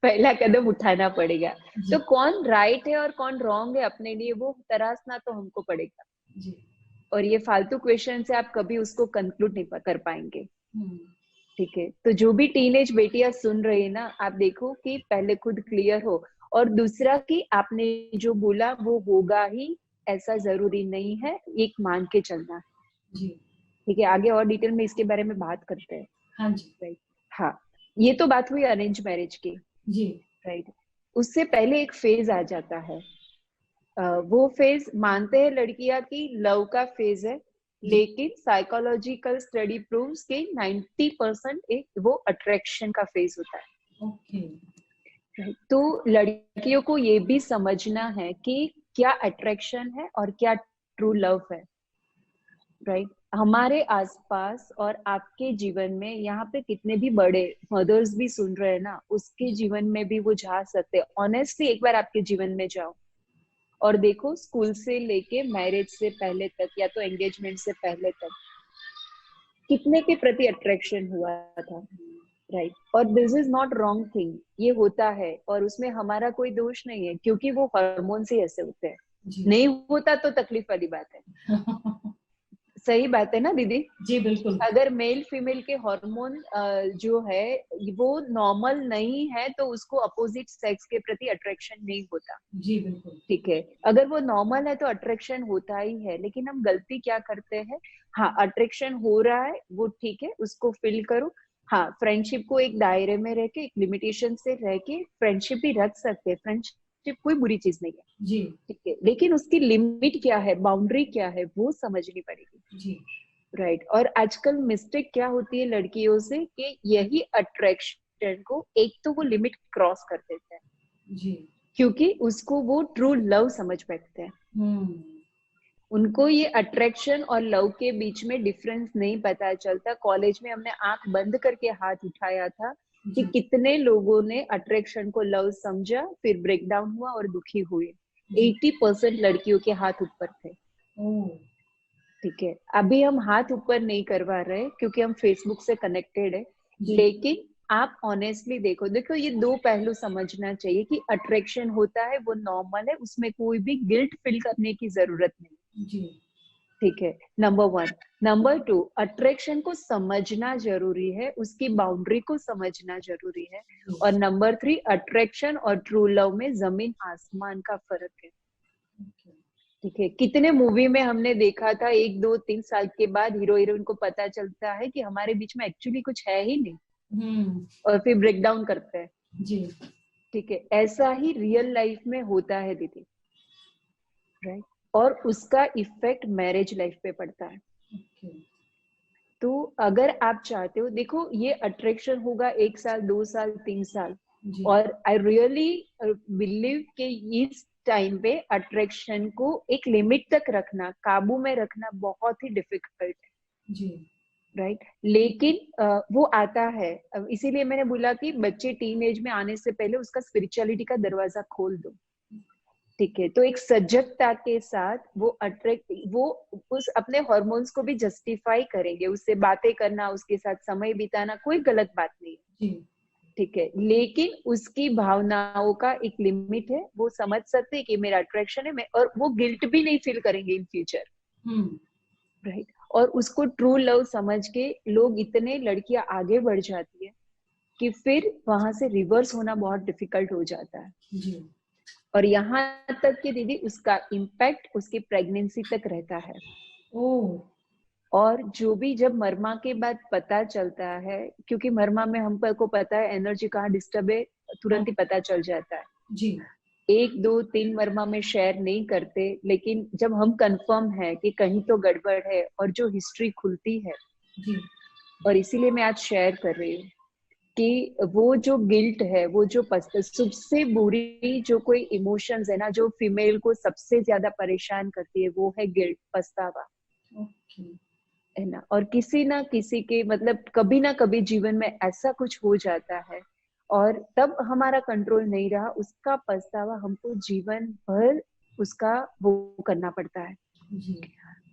पहला कदम उठाना पड़ेगा। तो जी। कौन राइट है और कौन रॉन्ग है अपने लिए, वो तरासना तो हमको पड़ेगा। जी। और ये फालतू क्वेश्चन से आप कभी उसको कंक्लूड नहीं कर पाएंगे। हम्म। ठीक है, तो जो भी टीनेज बेटियां सुन रही है ना, आप देखो कि पहले खुद क्लियर हो, और दूसरा कि आपने जो बोला वो होगा ही ऐसा जरूरी नहीं है, एक मान के चलना। जी। ठीक है, आगे और डिटेल में इसके बारे में बात करते हैं। हाँ जी। राइट, हाँ, ये तो बात हुई अरेंज मैरिज की। जी। राइट, उससे पहले एक फेज आ जाता है, वो फेज मानते हैं लड़कियां की लव का फेज है, जी। लेकिन साइकोलॉजिकल स्टडी प्रूव्स कि 90% एक वो अट्रैक्शन का फेज होता है। ओके। तो लड़कियों को ये भी समझना है कि क्या अट्रैक्शन है और क्या ट्रू लव है। राइट, हमारे आसपास और आपके जीवन में यहाँ पे कितने भी बड़े मदर्स भी सुन रहे हैं ना, उसके जी। जीवन में भी वो जा सकते हैं। ऑनेस्टली एक बार आपके जीवन में जाओ और देखो, स्कूल से लेके मैरिज से पहले तक या तो एंगेजमेंट से पहले तक कितने के प्रति अट्रैक्शन हुआ था। राइट, और this is not wrong thing, ये होता है और उसमें हमारा कोई दोष नहीं है, क्योंकि वो हार्मोन से ऐसे होते हैं। जी। नहीं होता तो तकलीफ वाली बात है। सही बात है ना दीदी। जी बिल्कुल। अगर मेल फीमेल के हार्मोन जो है वो नॉर्मल नहीं है तो उसको अपोजिट सेक्स के प्रति अट्रैक्शन नहीं होता। जी बिल्कुल। ठीक है, अगर वो नॉर्मल है तो अट्रैक्शन होता ही है, लेकिन हम गलती क्या करते हैं, हाँ अट्रैक्शन हो रहा है वो ठीक है, उसको फील करो। हाँ, फ्रेंडशिप को एक दायरे में रह के, एक लिमिटेशन से रह के फ्रेंडशिप भी रख सकते हैं, फ्रेंडशिप कोई बुरी चीज नहीं है। जी। ठीक है, लेकिन उसकी लिमिट क्या है, बाउंड्री क्या है, वो समझनी पड़ेगी। जी। राइट, और आजकल मिस्टेक क्या होती है लड़कियों से कि यही अट्रैक्शन को एक तो वो लिमिट क्रॉस कर देते हैं। जी। क्योंकि उसको वो ट्रू लव समझ बैठते हैं। उनको ये अट्रैक्शन और लव के बीच में डिफरेंस नहीं पता चलता। कॉलेज में हमने आंख बंद करके हाथ उठाया था कि कितने लोगों ने अट्रैक्शन को लव समझा, फिर ब्रेकडाउन हुआ और दुखी हुए। 80% लड़कियों के हाथ ऊपर थे। ठीक है, अभी हम हाथ ऊपर नहीं करवा रहे क्योंकि हम फेसबुक से कनेक्टेड है, लेकिन आप ऑनेस्टली देखो, देखो ये दो पहलू समझना चाहिए कि अट्रैक्शन होता है वो नॉर्मल है, उसमें कोई भी गिल्ट फील करने की जरूरत नहीं। जी। ठीक है, नंबर 1। नंबर 2, अट्रैक्शन को समझना जरूरी है, उसकी बाउंड्री को समझना जरूरी है। और नंबर 3, अट्रैक्शन और ट्रू लव में जमीन आसमान का फर्क है। ठीक है, कितने मूवी में हमने देखा था 1 2 3 साल के बाद हीरो हीरोइन को पता चलता है कि हमारे बीच में एक्चुअली कुछ है ही नहीं, और फिर ब्रेक डाउन करते हैं। जी। ठीक है, ऐसा ही रियल लाइफ में होता है दीदी, राइट। और उसका इफेक्ट मैरिज लाइफ पे पड़ता है। तो अगर आप चाहते हो, देखो ये अट्रैक्शन होगा 1 साल 2 साल 3 साल, और आई रियली बिलीव कि इस टाइम पे अट्रैक्शन को एक लिमिट तक रखना, काबू में रखना बहुत ही डिफिकल्ट है। जी। राइट, लेकिन वो आता है। इसीलिए मैंने बोला कि बच्चे टीन एज में आने से पहले उसका स्पिरिचुअलिटी का दरवाजा खोल दो। ठीक है, तो एक सजगता के साथ वो उस अपने हॉर्मोन्स को भी जस्टिफाई करेंगे, उससे बातें करना, उसके साथ समय बिताना कोई गलत बात नहीं है। ठीक है, लेकिन उसकी भावनाओं का एक लिमिट है, वो समझ सकते हैं कि मेरा अट्रैक्शन है, और वो गिल्ट भी नहीं फील करेंगे इन फ्यूचर। राइट, और उसको ट्रू लव समझ के लोग, इतने लड़कियां आगे बढ़ जाती है कि फिर वहां से रिवर्स होना बहुत डिफिकल्ट हो जाता है। जी। और यहाँ तक कि दीदी उसका इम्पैक्ट उसकी प्रेगनेंसी तक रहता है। और जो भी जब मरमा के बाद पता चलता है, क्योंकि मरमा में हमको पता है एनर्जी कहाँ डिस्टर्ब है, तुरंत ही पता चल जाता है। जी। 1 2 3 मरमा में शेयर नहीं करते, लेकिन जब हम कंफर्म है कि कहीं तो गड़बड़ है और जो हिस्ट्री खुलती है, जी। और इसीलिए मैं आज शेयर कर रही हूँ कि वो जो गिल्ट है, वो जो सबसे बुरी जो कोई इमोशंस है ना, जो फीमेल को सबसे ज्यादा परेशान करती है, वो है गिल्ट, पछतावा। है ना, और किसी ना किसी के मतलब कभी ना कभी जीवन में ऐसा कुछ हो जाता है और तब हमारा कंट्रोल नहीं रहा, उसका पछतावा हमको जीवन भर उसका वो करना पड़ता है।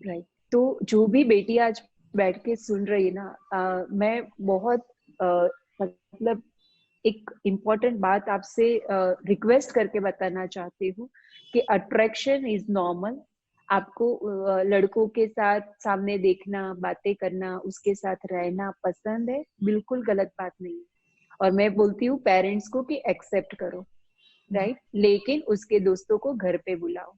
राइट, तो जो भी बेटी आज बैठ के सुन रही है ना, मैं बहुत मतलब एक इम्पोर्टेंट बात आपसे रिक्वेस्ट करके बताना चाहती हूँ कि अट्रैक्शन इज नॉर्मल। आपको लड़कों के साथ सामने देखना, बातें करना, उसके साथ रहना पसंद है, बिल्कुल गलत बात नहीं है। और मैं बोलती हूँ पेरेंट्स को कि एक्सेप्ट करो, राइट, लेकिन उसके दोस्तों को घर पे बुलाओ।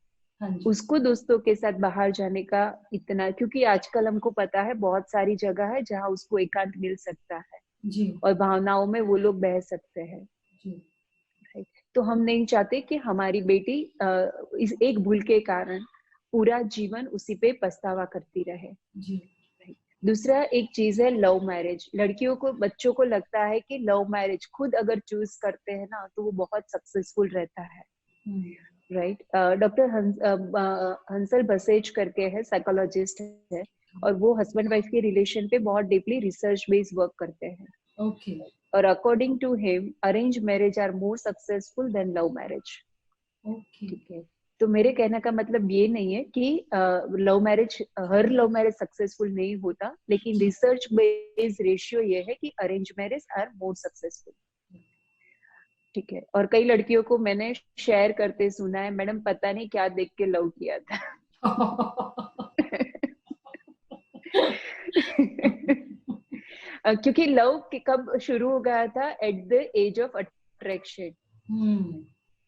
उसको दोस्तों के साथ बाहर जाने का इतना, क्योंकि आजकल हमको पता है बहुत सारी जगह है जहाँ उसको एकांत मिल सकता है जी। और भावनाओं में वो लोग बह सकते हैं। तो हम नहीं चाहते कि हमारी बेटी इस एक भूल के कारण पूरा जीवन उसी पे पछतावा करती रहे। जी। दूसरा एक चीज है लव मैरिज। लड़कियों को, बच्चों को लगता है कि लव मैरिज खुद अगर चूज करते हैं ना तो वो बहुत सक्सेसफुल रहता है। राइट, डॉक्टर हंसल बसेज करके है, साइकोलॉजिस्ट है, और वो हस्बैंड वाइफ के रिलेशन पे बहुत डीपली रिसर्च बेस्ड वर्क करते हैं। ओके। और according to him arrange marriage are more successful than love marriage. ठीक है, तो मेरे कहने का मतलब ये नहीं है कि हर लव मैरिज सक्सेसफुल नहीं होता, लेकिन रिसर्च बेस्ड रेशियो ये है कि arrange marriage are more successful. ठीक है, और कई लड़कियों को मैंने शेयर करते सुना है, मैडम पता नहीं क्या देख के लव किया था। क्योंकि लव कब शुरू हो गया था, at the age of attraction,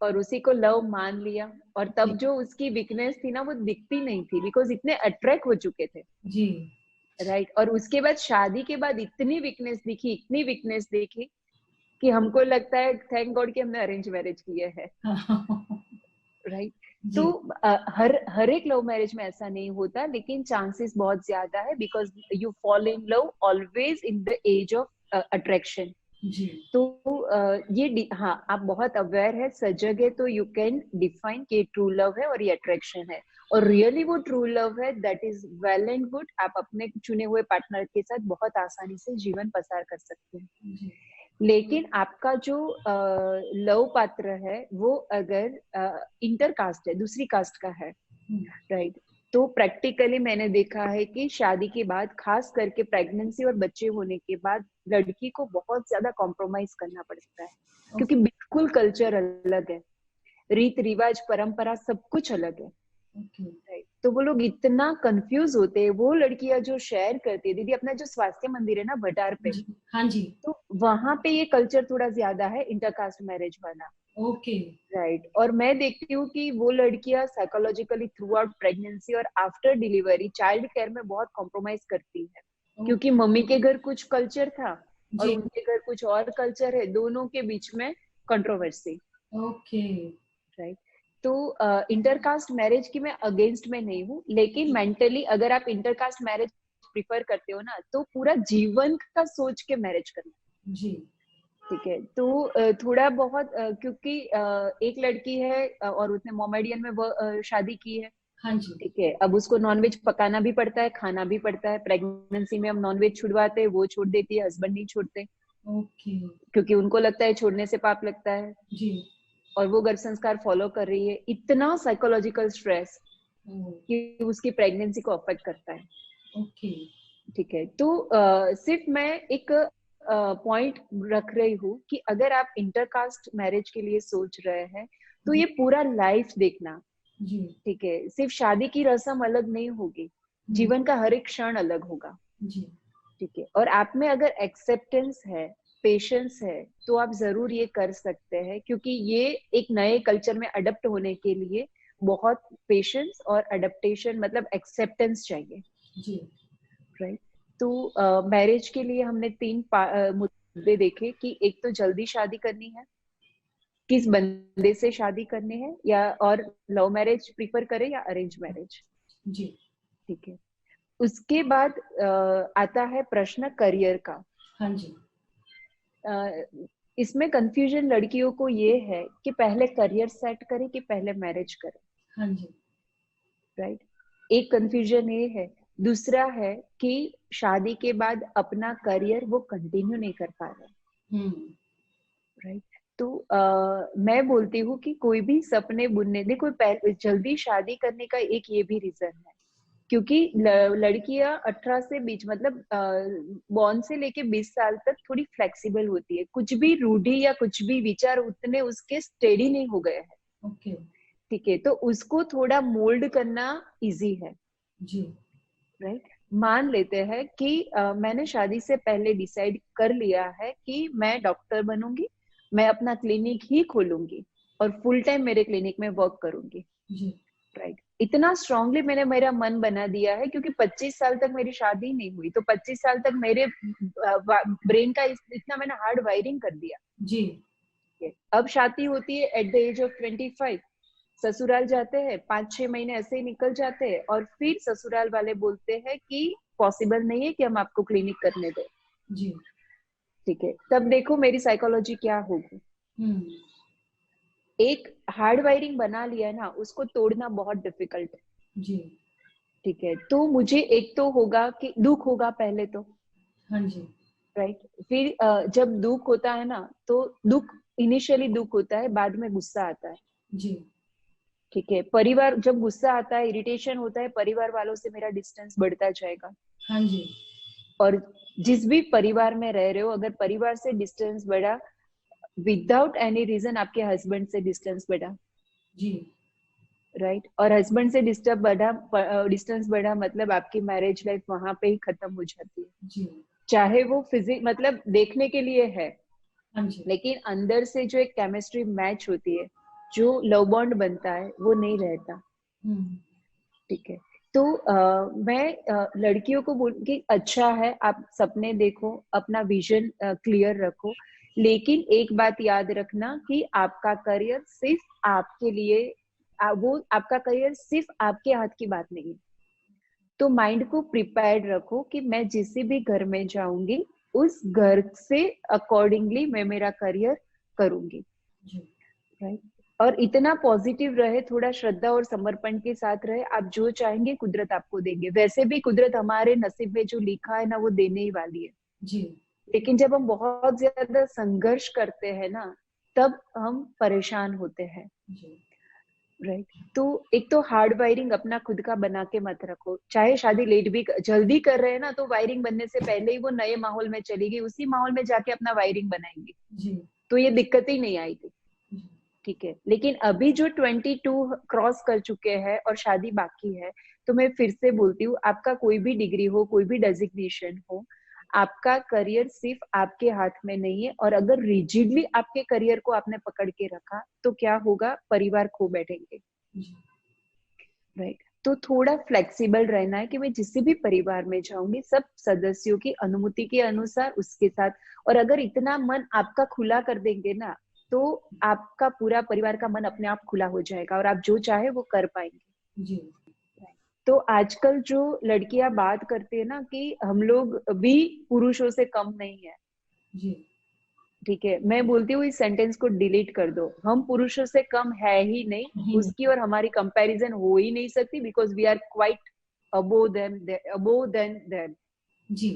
और उसी को लव मान लिया, और तब जो उसकी वीकनेस थी ना वो दिखती नहीं थी, बिकॉज इतने अट्रैक्ट हो चुके थे। जी, राइट, और उसके बाद शादी के बाद इतनी वीकनेस दिखी, इतनी वीकनेस देखी कि हमको लगता है थैंक गॉड कि हमने अरेंज मैरिज किया है। राइट, तो हर एक लव मैरिज में ऐसा नहीं होता, लेकिन चांसेस बहुत ज्यादा है, because you fall in love always in the age of attraction. जी तो हाँ, आप बहुत अवेयर है, सजग है, तो यू कैन डिफाइन कि ट्रू लव है और ये अट्रैक्शन है, और रियली वो ट्रू लव है, that is well and good. आप अपने चुने हुए पार्टनर के साथ बहुत आसानी से जीवन पसार कर सकते हैं। जी लेकिन आपका जो लव पात्र है वो अगर इंटर कास्ट है, दूसरी कास्ट का है, हम्म, राइट, तो प्रैक्टिकली मैंने देखा है कि शादी के बाद, खास करके प्रेगनेंसी और बच्चे होने के बाद, लड़की को बहुत ज्यादा कॉम्प्रोमाइज करना पड़ता है, क्योंकि ओके बिल्कुल कल्चर अलग है, रीत रिवाज परंपरा सब कुछ अलग है, ओके राइट। तो वो लोग इतना कंफ्यूज होते हैं, वो लड़कियां जो शेयर करती है, दीदी अपना जो स्वास्थ्य मंदिर है ना भटार पे, जी हाँ जी तो वहां पे ये कल्चर थोड़ा ज्यादा है, इंटरकास्ट मैरिज वाला, ओके राइट। और मैं देखती हूँ कि वो लड़कियां साइकोलॉजिकली थ्रू आउट प्रेगनेंसी और आफ्टर डिलीवरी चाइल्ड केयर में बहुत कॉम्प्रोमाइज करती है, क्योंकि ओके मम्मी के घर कुछ कल्चर था और जी उनके घर कुछ और कल्चर है, दोनों के बीच में कंट्रोवर्सी, ओके राइट। तो इंटरकास्ट मैरिज की मैं अगेंस्ट में नहीं हूँ, लेकिन जी मेंटली अगर आप इंटरकास्ट मैरिज प्रिफर करते हो ना, तो पूरा जीवन का सोच के मैरिज करना, जी ठीक है। तो थोड़ा बहुत क्योंकि एक लड़की है और उसने मोमेडियन में वो शादी की है, हाँ जी ठीक है, अब उसको नॉनवेज पकाना भी पड़ता है, खाना भी पड़ता है, प्रेगनेंसी में हम नॉनवेज छुड़वाते हैं, वो छोड़ देती है, हस्बैंड नहीं छोड़ते, ओके क्योंकि उनको लगता है छोड़ने से पाप लगता है, जी और वो घर संस्कार फॉलो कर रही है, इतना साइकोलॉजिकल स्ट्रेस कि उसकी प्रेगनेंसी को अफेक्ट करता है, ओके ठीक है। तो सिर्फ मैं एक पॉइंट रख रही हूँ कि अगर आप इंटरकास्ट मैरिज के लिए सोच रहे हैं, तो जी ये पूरा लाइफ देखना, जी ठीक है, सिर्फ शादी की रस्म अलग नहीं होगी, हम्म, जीवन का हर एक क्षण अलग होगा, जी ठीक है। और आप में अगर एक्सेप्टेंस है, पेशेंस है, तो आप जरूर ये कर सकते हैं, क्योंकि ये एक नए कल्चर में अडेप्ट होने के लिए बहुत पेशेंस और अडेप्टेशन, मतलब एक्सेप्टेंस चाहिए, जी राइट। तो मैरिज के लिए हमने मुद्दे देखे कि एक तो जल्दी शादी करनी है, किस बंदे से शादी करनी है, या और लव मैरिज प्रीफर करें या अरेंज मैरिज, जी ठीक है। उसके बाद आता है प्रश्न करियर का। हाँ जी इसमें कंफ्यूजन लड़कियों को ये है कि पहले करियर सेट करें कि पहले मैरिज करें, हाँ जी राइट। एक कंफ्यूजन ये है, दूसरा है कि शादी के बाद अपना करियर वो कंटिन्यू नहीं कर पा रहे, हम्म राइट। तो मैं बोलती हूँ कि कोई भी सपने बुनने, देखो जल्दी शादी करने का एक ये भी रीजन है, क्योंकि लड़कियां 18 से बीच, मतलब बॉर्न से लेके 20 साल तक थोड़ी फ्लेक्सिबल होती है, कुछ भी रूढ़ी या कुछ भी विचार उतने उसके स्टेडी नहीं हो गए हैं, ओके ठीक है, तो उसको थोड़ा मोल्ड करना इजी है, जी राइट। मान लेते हैं कि मैंने शादी से पहले डिसाइड कर लिया है कि मैं डॉक्टर बनूंगी, मैं अपना क्लिनिक ही खोलूंगी और फुल टाइम मेरे क्लिनिक में वर्क करूंगी, जी राइट। इतना स्ट्रांगली मैंने मेरा मन बना दिया है, क्योंकि 25 साल तक मेरी शादी नहीं हुई, तो 25 साल तक मेरे ब्रेन का इतना मैंने हार्ड वायरिंग कर दिया, जी ठीक है? अब शादी होती है एट द एज ऑफ 25, ससुराल जाते हैं, 5-6 महीने ऐसे ही निकल जाते हैं, और फिर ससुराल वाले बोलते हैं कि पॉसिबल नहीं है कि हम आपको क्लिनिक करने दें, जी ठीक है। तब देखो मेरी साइकोलॉजी क्या होगी, हम्म एक हार्ड वायरिंग बना लिया ना, उसको तोड़ना बहुत डिफिकल्ट है, जी ठीक है। तो मुझे एक तो होगा कि दुख होगा पहले तो, हाँ जी राइट। फिर जब दुख होता है ना, तो दुख, इनिशियली दुख होता है, बाद में गुस्सा आता है, जी ठीक है। परिवार, जब गुस्सा आता है, इरिटेशन होता है, परिवार वालों से मेरा डिस्टेंस बढ़ता जाएगा, हाँ जी और जिस भी परिवार में रह रहे हो, अगर परिवार से डिस्टेंस बढ़ा, विदाउट एनी रीजन आपके हस्बैंड से डिस्टेंस बढ़ा, जी राइट, और हस्बैंड से डिस्टेंस बढ़ा, मतलब आपकी मैरिज लाइफ वहां पे ही खत्म हो जाती है, जी चाहे वो फिजिक, मतलब देखने के लिए है, हाँ जी लेकिन अंदर से जो एक केमिस्ट्री मैच होती है, जो लव बॉन्ड बनता है, वो नहीं रहता, हम्म ठीक है। तो मैं लड़कियों को बोल कि अच्छा है, आप सपने देखो, अपना विजन क्लियर रखो, लेकिन एक बात याद रखना कि आपका करियर सिर्फ आपके लिए, वो आपका करियर सिर्फ आपके हाथ की बात नहीं है, तो माइंड को प्रिपेयर्ड रखो कि मैं जिस भी घर में जाऊंगी, उस घर से अकॉर्डिंगली मैं मेरा करियर करूंगी, जी राइट। और इतना पॉजिटिव रहे, थोड़ा श्रद्धा और समर्पण के साथ रहे, आप जो चाहेंगे कुदरत आपको देंगे। वैसे भी कुदरत हमारे नसीब में जो लिखा है ना वो देने ही वाली है। जी लेकिन जब हम बहुत ज्यादा संघर्ष करते हैं ना, तब हम परेशान होते हैं, जी राइट। तो एक तो हार्ड वायरिंग अपना खुद का बना के मत रखो। चाहे शादी लेट भी जल्दी कर रहे हैं ना, तो वायरिंग बनने से पहले ही वो नए माहौल में चली गई, उसी माहौल में जाके अपना वायरिंग बनाएंगे, जी तो ये दिक्कत ही नहीं आएगी, जी ठीक है। लेकिन अभी जो 22 क्रॉस कर चुके हैं और शादी बाकी है, तो मैं फिर से बोलती हूँ, आपका कोई भी डिग्री हो, कोई भी डेजिग्नेशन हो, आपका करियर सिर्फ आपके हाथ में नहीं है। और अगर रिजिडली आपके करियर को आपने पकड़ के रखा तो क्या होगा, परिवार खो बैठेंगे, जी राइट। तो थोड़ा फ्लेक्सिबल रहना है कि मैं जिस भी परिवार में जाऊंगी, सब सदस्यों की अनुमति के अनुसार उसके साथ। और अगर इतना मन आपका खुला कर देंगे ना, तो आपका पूरा परिवार का मन अपने आप खुला हो जाएगा और आप जो चाहे वो कर पाएंगे। जी तो आजकल जो लड़कियां बात करती है ना कि हम लोग भी पुरुषों से कम नहीं है, जी ठीक है, मैं बोलती हूँ इस सेंटेंस को डिलीट कर दो। हम पुरुषों से कम है ही नहीं, उसकी और हमारी कंपैरिजन हो ही नहीं सकती, because we are quite above than them, जी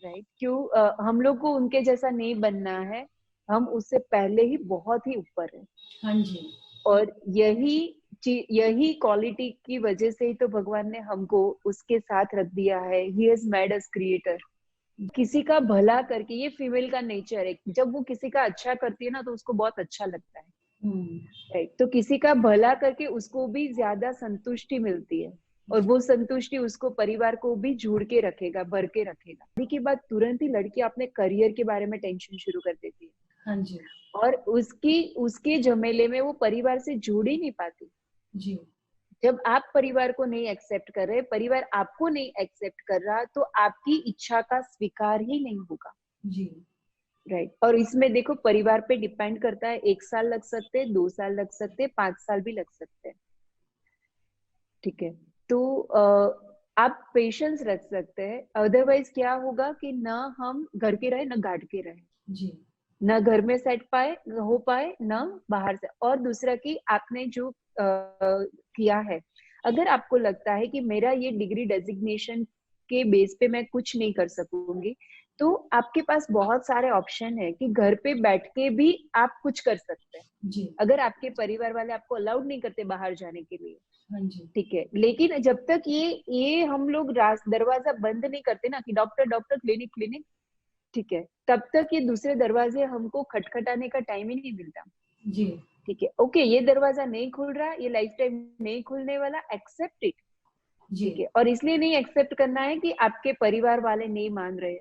राइट। क्यों हम लोग को उनके जैसा नहीं बनना है, हम उससे पहले ही बहुत ही ऊपर है। हाँ जी और यही क्वालिटी की वजह से ही तो भगवान ने हमको उसके साथ रख दिया है। He has made us creator. किसी का भला करके, ये फीमेल का नेचर है, जब वो किसी का अच्छा करती है ना तो उसको बहुत अच्छा लगता है, हम्म, राइट। तो किसी का भला करके उसको भी ज्यादा संतुष्टि मिलती है, और वो संतुष्टि उसको, परिवार को भी जोड़ के रखेगा, भर के रखेगा। शादी के बाद तुरंत ही लड़की अपने करियर के बारे में टेंशन शुरू कर देती है, हाँ जी और उसकी उसके झमेले में वो परिवार से जुड़ ही नहीं पाती। जी जब आप परिवार को नहीं एक्सेप्ट कर रहे, परिवार आपको नहीं एक्सेप्ट कर रहा, तो आपकी इच्छा का स्वीकार ही नहीं होगा, जी राइट। और इसमें देखो, परिवार पे डिपेंड करता है, 1 साल लग सकते हैं, 2 साल लग सकते हैं, 5 साल भी लग सकते हैं, ठीक है। तो आप पेशेंस रख सकते हैं। अदरवाइज क्या होगा कि ना हम घर के रहे, ना घाट के रहे, जी ना घर में सेट हो पाए, ना बाहर से। और दूसरा कि आपने जो किया है, अगर आपको लगता है कि मेरा ये डिग्री डेजिग्नेशन के बेस पे मैं कुछ नहीं कर सकूंगी, तो आपके पास बहुत सारे ऑप्शन है कि घर पे बैठ के भी आप कुछ कर सकते हैं, जी अगर आपके परिवार वाले आपको अलाउड नहीं करते बाहर जाने के लिए, हाँ जी ठीक है। लेकिन जब तक ये हम लोग दरवाजा बंद नहीं करते ना कि डॉक्टर डॉक्टर, क्लिनिक क्लिनिक, ठीक है, तब तक ये दूसरे दरवाजे हमको खटखटाने का टाइम ही नहीं मिलता, जी ठीक है। ओके, ये दरवाजा नहीं खुल रहा, ये लाइफ टाइम नहीं खुलने वाला, एक्सेप्ट इट, जी ठीक है। और इसलिए नहीं एक्सेप्ट करना है कि आपके परिवार वाले नहीं मान रहे।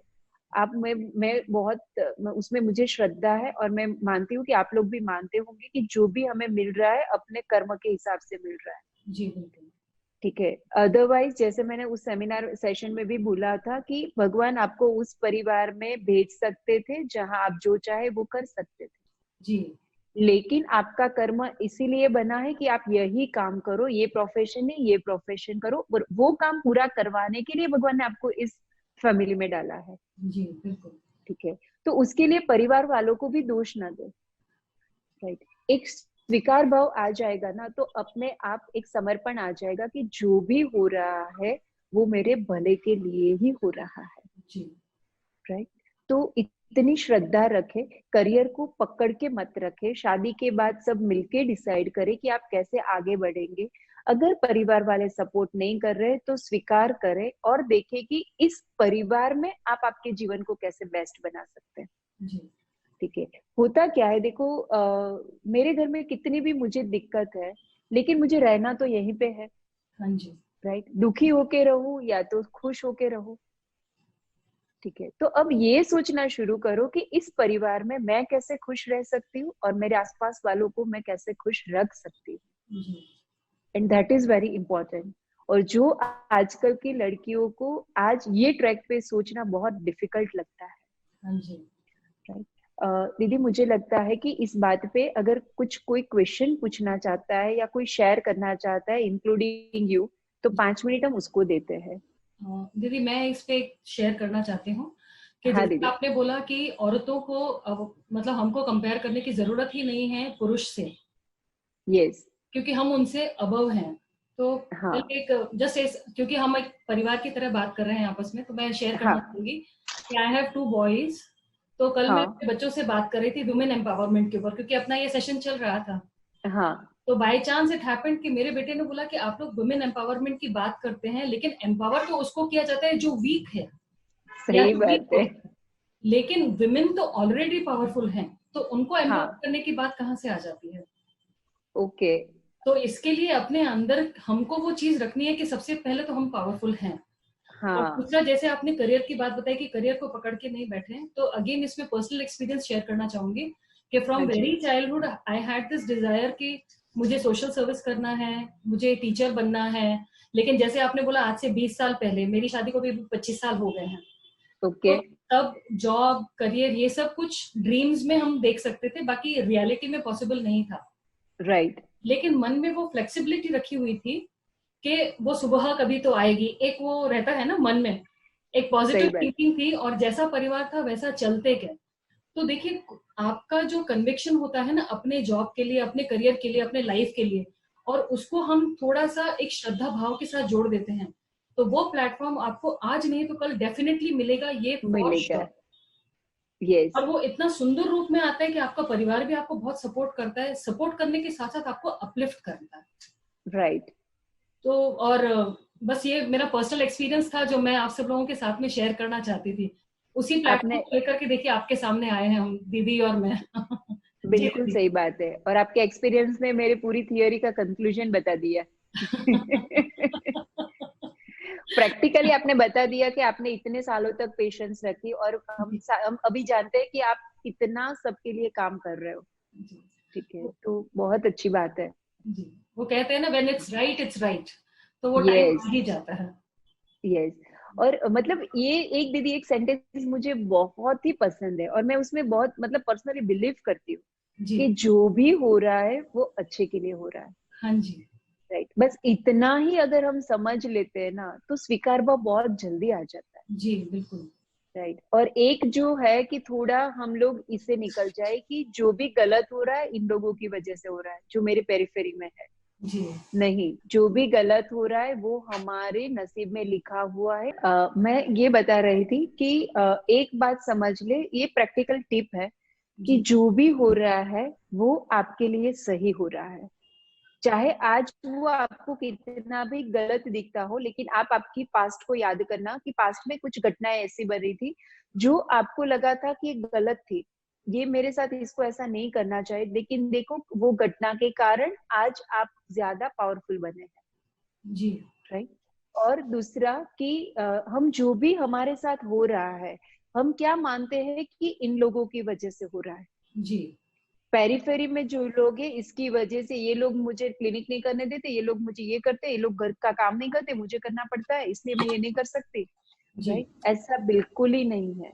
आप मैं बहुत उसमें मुझे श्रद्धा है, और मैं मानती हूँ कि आप लोग भी मानते होंगे कि जो भी हमें मिल रहा है अपने कर्म के हिसाब से मिल रहा है, जी बिल्कुल ठीक है। अदरवाइज जैसे मैंने उस सेमिनार सेशन में भी बोला था कि भगवान आपको उस परिवार में भेज सकते थे जहां आप जो चाहे वो कर सकते थे, जी लेकिन आपका कर्म इसीलिए बना है कि आप यही काम करो, ये प्रोफेशन है, ये प्रोफेशन करो, और वो काम पूरा करवाने के लिए भगवान ने आपको इस फैमिली में डाला है, जी बिल्कुल ठीक है। तो उसके लिए परिवार वालों को भी दोष ना दो, राइट। एक स्वीकार भाव आ जाएगा ना, तो अपने आप एक समर्पण आ जाएगा कि जो भी हो रहा है वो मेरे भले के लिए ही हो रहा है, जी राइट। तो इतनी श्रद्धा रखे, करियर को पकड़ के मत रखे। शादी के बाद सब मिलके डिसाइड करे कि आप कैसे आगे बढ़ेंगे। अगर परिवार वाले सपोर्ट नहीं कर रहे तो स्वीकार करें और देखें कि इस परिवार में आप आपके जीवन को कैसे बेस्ट बना सकते हैं, जी ठीक है। होता क्या है देखो, मेरे घर में कितनी भी मुझे दिक्कत है, लेकिन मुझे रहना तो यहीं पे है, हाँ जी राइट। दुखी होके रहूं या तो खुश होके रहूं, ठीक है। तो अब ये सोचना शुरू करो कि इस परिवार में मैं कैसे खुश रह सकती हूँ और मेरे आसपास वालों को मैं कैसे खुश रख सकती हूँ, जी and that is very important. और जो आजकल की लड़कियों को आज ये ट्रैक पे सोचना बहुत डिफिकल्ट लगता है, हाँ जी राइट। दीदी, मुझे लगता है कि इस बात पे अगर कुछ कोई क्वेश्चन पूछना चाहता है या कोई शेयर करना चाहता है, इंक्लूडिंग यू, तो 5 मिनट हम उसको देते हैं। दीदी मैं इस पे शेयर करना चाहती हूँ कि हाँ जैसे दीदी। आपने बोला कि औरतों को अब मतलब हमको कंपेयर करने की जरूरत ही नहीं है पुरुष से, यस। क्योंकि हम उनसे अबव हैं। तो हाँ कल एक जस्ट क्योंकि हम एक परिवार की तरह बात कर रहे हैं आपस में, तो मैं शेयर करना हाँ चाहूंगी कि आई हैव 2 बॉयज। तो कल मैं हाँ अपने बच्चों से बात कर रही थी वुमेन एम्पावरमेंट के ऊपर, क्योंकि अपना ये सेशन चल रहा था। हाँ। तो बाय चांस इट हैपेंड कि मेरे बेटे ने बोला कि आप लोग वुमेन एम्पावरमेंट की बात करते हैं, लेकिन एम्पावर तो उसको किया जाता है जो वीक है या सही जो वीक बात हो, है। लेकिन विमेन तो ऑलरेडी पावरफुल हैं, तो उनको एम्पावर हाँ। करने की बात कहाँ से आ जाती है? ओके। तो इसके लिए अपने अंदर हमको वो चीज रखनी है कि सबसे पहले तो हम पावरफुल हैं। और हाँ। दूसरा, जैसे आपने करियर की बात बताई कि करियर को पकड़ के नहीं बैठे हैं, तो अगेन इसमें पर्सनल एक्सपीरियंस शेयर करना चाहूंगी कि हाँ फ्रॉम जी। Very childhood I had this desire कि मुझे सोशल सर्विस करना है, मुझे टीचर बनना है। लेकिन जैसे आपने बोला आज से 20 साल पहले, मेरी शादी को भी 25 साल हो गए हैं, ओके। तो तब जॉब करियर ये सब कुछ ड्रीम्स में हम देख सकते थे, बाकी रियलिटी में पॉसिबल नहीं था। राइट। लेकिन मन में वो फ्लेक्सिबिलिटी रखी हुई थी कि वो सुबह कभी तो आएगी, एक वो रहता है ना मन में, एक सही पॉजिटिव बात। थिंकिंग थी, और जैसा परिवार था वैसा चलते गए। तो देखिए, आपका जो कन्विक्शन होता है ना अपने जॉब के लिए, अपने करियर के लिए, अपने लाइफ के लिए, और उसको हम थोड़ा सा एक श्रद्धा भाव के साथ जोड़ देते हैं, तो वो प्लेटफॉर्म आपको आज नहीं तो कल डेफिनेटली मिलेगा, ये फॉर मिलेगा। श्योर। यस। और वो इतना सुंदर रूप में आता है कि आपका परिवार भी आपको बहुत सपोर्ट करता है, सपोर्ट करने के साथ साथ आपको अपलिफ्ट करता है। राइट। तो और बस ये मेरा पर्सनल एक्सपीरियंस था जो मैं आप सब लोगों के साथ में शेयर करना चाहती थी। उसी प्लेटफॉर्म आपने को लेकर के देखिए आपके सामने आए हैं हम, दीदी और मैं। जी बिल्कुल दीदी। सही बात है, और आपके एक्सपीरियंस ने मेरी पूरी थियोरी का कंक्लूजन बता दिया। प्रैक्टिकली आपने बता दिया कि आपने इतने सालों तक पेशेंस रखी, और हम अभी जानते हैं कि आप कितना सबके लिए काम कर रहे हो। जी। ठीक है, तो बहुत अच्छी बात है। जी। वो कहते हैं ना, when it's right it's right, तो वो टाइम यस। आ ही जाता है। यस। और मतलब ये एक दीदी एक सेंटेंस मुझे बहुत ही पसंद है, और मैं उसमें बहुत मतलब पर्सनली बिलीव करती हूँ जी। कि जो भी हो रहा है वो अच्छे के लिए हो रहा है। हाँ जी। राइट। बस इतना ही अगर हम समझ लेते हैं ना, तो स्वीकार भाव बहुत जल्दी आ जाता है। जी बिल्कुल। राइट। और एक जो है कि थोड़ा हम लोग इससे निकल जाए कि जो भी गलत हो रहा है इन लोगों की वजह से हो रहा है जो मेरे पेरिफेरी में है। जी। नहीं, जो भी गलत हो रहा है वो हमारे नसीब में लिखा हुआ है। मैं ये बता रही थी कि एक बात समझ ले, ये प्रैक्टिकल टिप है कि जी। जो भी हो रहा है वो आपके लिए सही हो रहा है। चाहे आज वो आपको कितना भी गलत दिखता हो, लेकिन आप आपकी पास्ट को याद करना कि पास्ट में कुछ घटनाएं ऐसी बनी थी जो आपको लगा था कि ये गलत थी, ये मेरे साथ इसको ऐसा नहीं करना चाहिए, लेकिन देखो वो घटना के कारण आज आप ज्यादा पावरफुल बने हैं। जी। राइट। और दूसरा कि हम जो भी हमारे साथ हो रहा है, हम क्या मानते हैं कि इन लोगों की वजह से हो रहा है। जी। पेरिफेरी में जो लोग हैं इसकी वजह से, ये लोग मुझे क्लिनिक नहीं करने देते, ये लोग मुझे ये करते, ये लोग घर का काम नहीं करते, मुझे करना पड़ता है इसलिए मैं ये नहीं कर सकती। जी। राइट। ऐसा बिल्कुल ही नहीं है।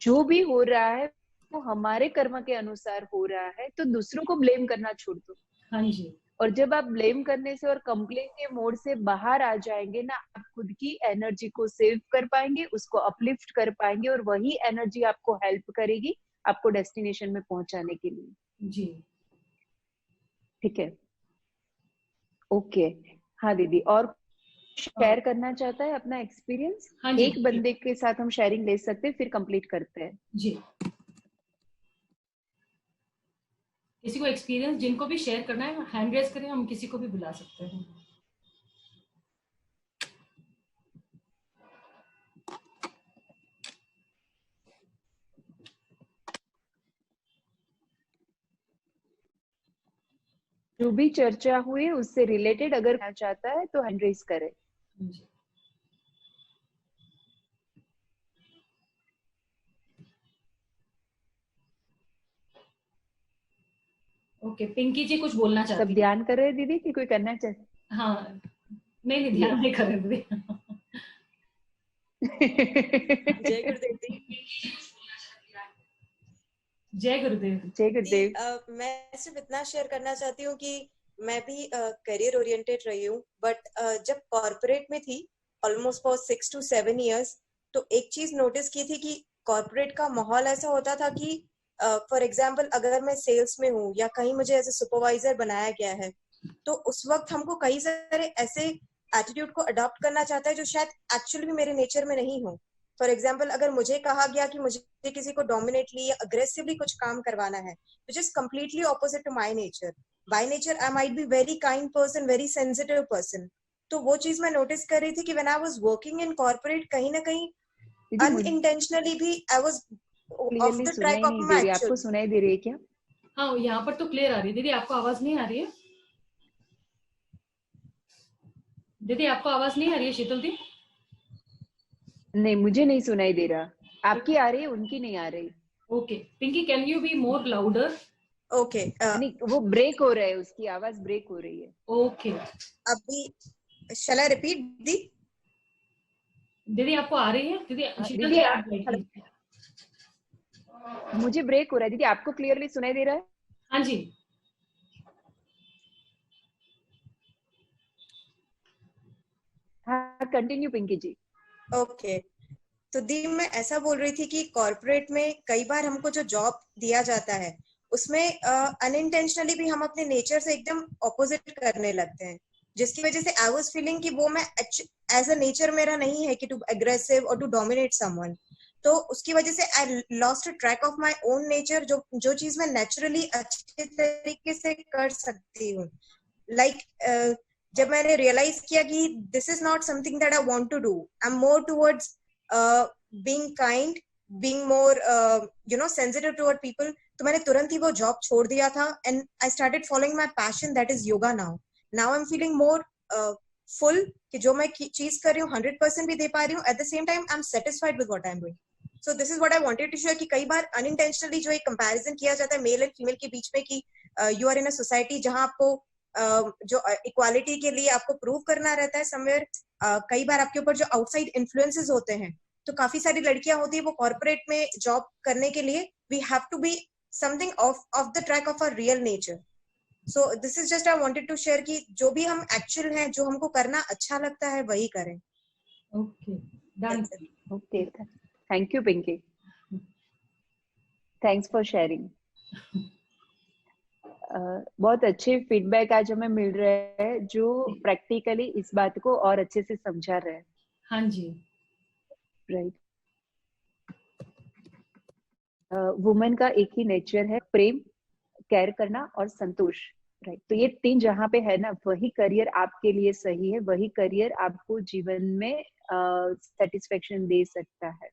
जो भी हो रहा है वो हमारे कर्म के अनुसार हो रहा है, तो दूसरों को ब्लेम करना छोड़ दो। हाँ जी। और जब आप ब्लेम करने से और कंप्लेन के मोड से बाहर आ जाएंगे ना, आप खुद की एनर्जी को सेव कर पाएंगे, उसको अपलिफ्ट कर पाएंगे, और वही एनर्जी आपको हेल्प करेगी आपको डेस्टिनेशन में पहुंचाने के लिए। जी। ठीक है। ओके। हाँ दीदी, और शेयर करना चाहता है अपना एक्सपीरियंस? हाँ जी। एक बंदे के साथ हम शेयरिंग ले सकते हैं, फिर कंप्लीट करते हैं। जी। किसी को एक्सपीरियंस जिनको भी शेयर करना है हैंड रेज करें, हम किसी को भी बुला सकते हैं। जो भी चर्चा हुई उससे रिलेटेड अगर करना चाहता है तो हैंड रेज करे। जी। ओके, पिंकी जी कुछ बोलना सब चाहती है। ध्यान कर रहे हैं दीदी कि कोई करना चाहते? हाँ, नहीं नहीं, ध्यान यस। नहीं कर रहे दीदी। जय गुरुदेव दी। जय गुरुदेव। जय दी, गुरुदेव। मैं सिर्फ इतना शेयर करना चाहती हूँ कि मैं भी करियर ओरिएंटेड रही हूँ, बट जब कॉर्पोरेट में थी ऑलमोस्ट फॉर 6 to 7 years, तो एक चीज नोटिस की थी कि कॉर्पोरेट का माहौल ऐसा होता था कि फॉर एग्जाम्पल अगर मैं सेल्स में हूँ या कहीं मुझे एज ए सुपरवाइजर बनाया गया है, तो उस वक्त हमको कई सारे ऐसे एटीट्यूड को अडॉप्ट करना चाहता है जो शायद एक्चुअली भी मेरे नेचर में नहीं हो। फॉर एग्जाम्पल अगर मुझे कहा गया कि मुझे किसी को डोमिनेटली या अग्रेसिवली कुछ काम करवाना है, which is completely opposite to my nature. By nature I might be very kind person, very sensitive person. तो वो चीज मैं नोटिस कर रही थी कि when I was working in corporate, कहीं ना कहीं दीदी मुझे अनइंटेंशनली भी I was of clearly the सुनाई ट्रैक ऑफ नहीं माई दे रही, एक्चुअल। आपको सुनाई दे रही है क्या? हाँ, यहाँ पर तो क्लियर आ रही है। दीदी आपको आवाज नहीं आ रही है? दीदी आपको आवाज नहीं आ रही है शीतल दी? नहीं, मुझे नहीं सुनाई दे रहा। आपकी आ रही है, उनकी नहीं आ रही। Okay Pinky, can you be more louder? Okay नहीं, वो ब्रेक हो रहा है, उसकी आवाज ब्रेक हो रही है। ओके अभी शैल आई रिपीट दी? दीदी आपको आ रही है? दीदी शीतल दीदी जी आप बैठिए। मुझे ब्रेक हो रहा है दीदी, आपको क्लियरली सुनाई दे रहा है? हाँ जी। हाँ, कंटिन्यू पिंकी जी। ओके तो दी मैं ऐसा बोल रही थी कि कॉर्पोरेट में कई बार हमको जो जॉब दिया जाता है उसमें अनइंटेंशनली भी हम अपने नेचर से एकदम ऑपोजिट करने लगते हैं, जिसकी वजह से आई वाज फीलिंग कि वो मैं एज अ नेचर मेरा नहीं है कि टू एग्रेसिव और टू डोमिनेट समवन। तो उसकी वजह से I lost track of my own nature, जो चीज मैं नेचुरली अच्छे तरीके से कर सकती हूँ। लाइक जब मैंने रियलाइज किया कि this is not something that I want to do, I am more towards being kind, being more sensitive toward people, तो मैंने तुरंत ही वो जॉब छोड़ दिया था and I started following my passion, that is yoga. Now I am feeling more full कि जो मैं चीज कर रही हूँ 100% भी दे पा रही हूँ, at the same time I am satisfied with what I am doing. So this is what I wanted to share कि कई बार अनइंटेंशनली जो एक कंपैरिजन किया जाता है मेल एंड फीमेल के बीच में कि you are in a society जहां आपको जो इक्वालिटी के लिए आपको प्रूव करना रहता है समवेयर, कई बार आपके ऊपर जो आउटसाइड इन्फ्लुएंसेस होते हैं, तो काफी सारी लड़कियां होती है वो कॉर्पोरेट में जॉब करने के लिए we have to be something of the track of our real nature. So this is just I wanted to share कि जो भी हम एक्चुअल हैं, जो हमको करना अच्छा लगता है वही करें। Okay done. Okay, thank you Pinky, thanks for sharing. बहुत अच्छे फीडबैक आज हमें मिल रहे हैं जो प्रैक्टिकली इस बात को और अच्छे से समझा रहे हैं। हाँ जी। राइट। वुमेन का एक ही नेचर है, प्रेम, केयर करना और संतोष। राइट, तो ये तीन जहाँ पे है ना, वही करियर आपके लिए सही है, वही करियर आपको जीवन में सेटिस्फेक्शन दे सकता है।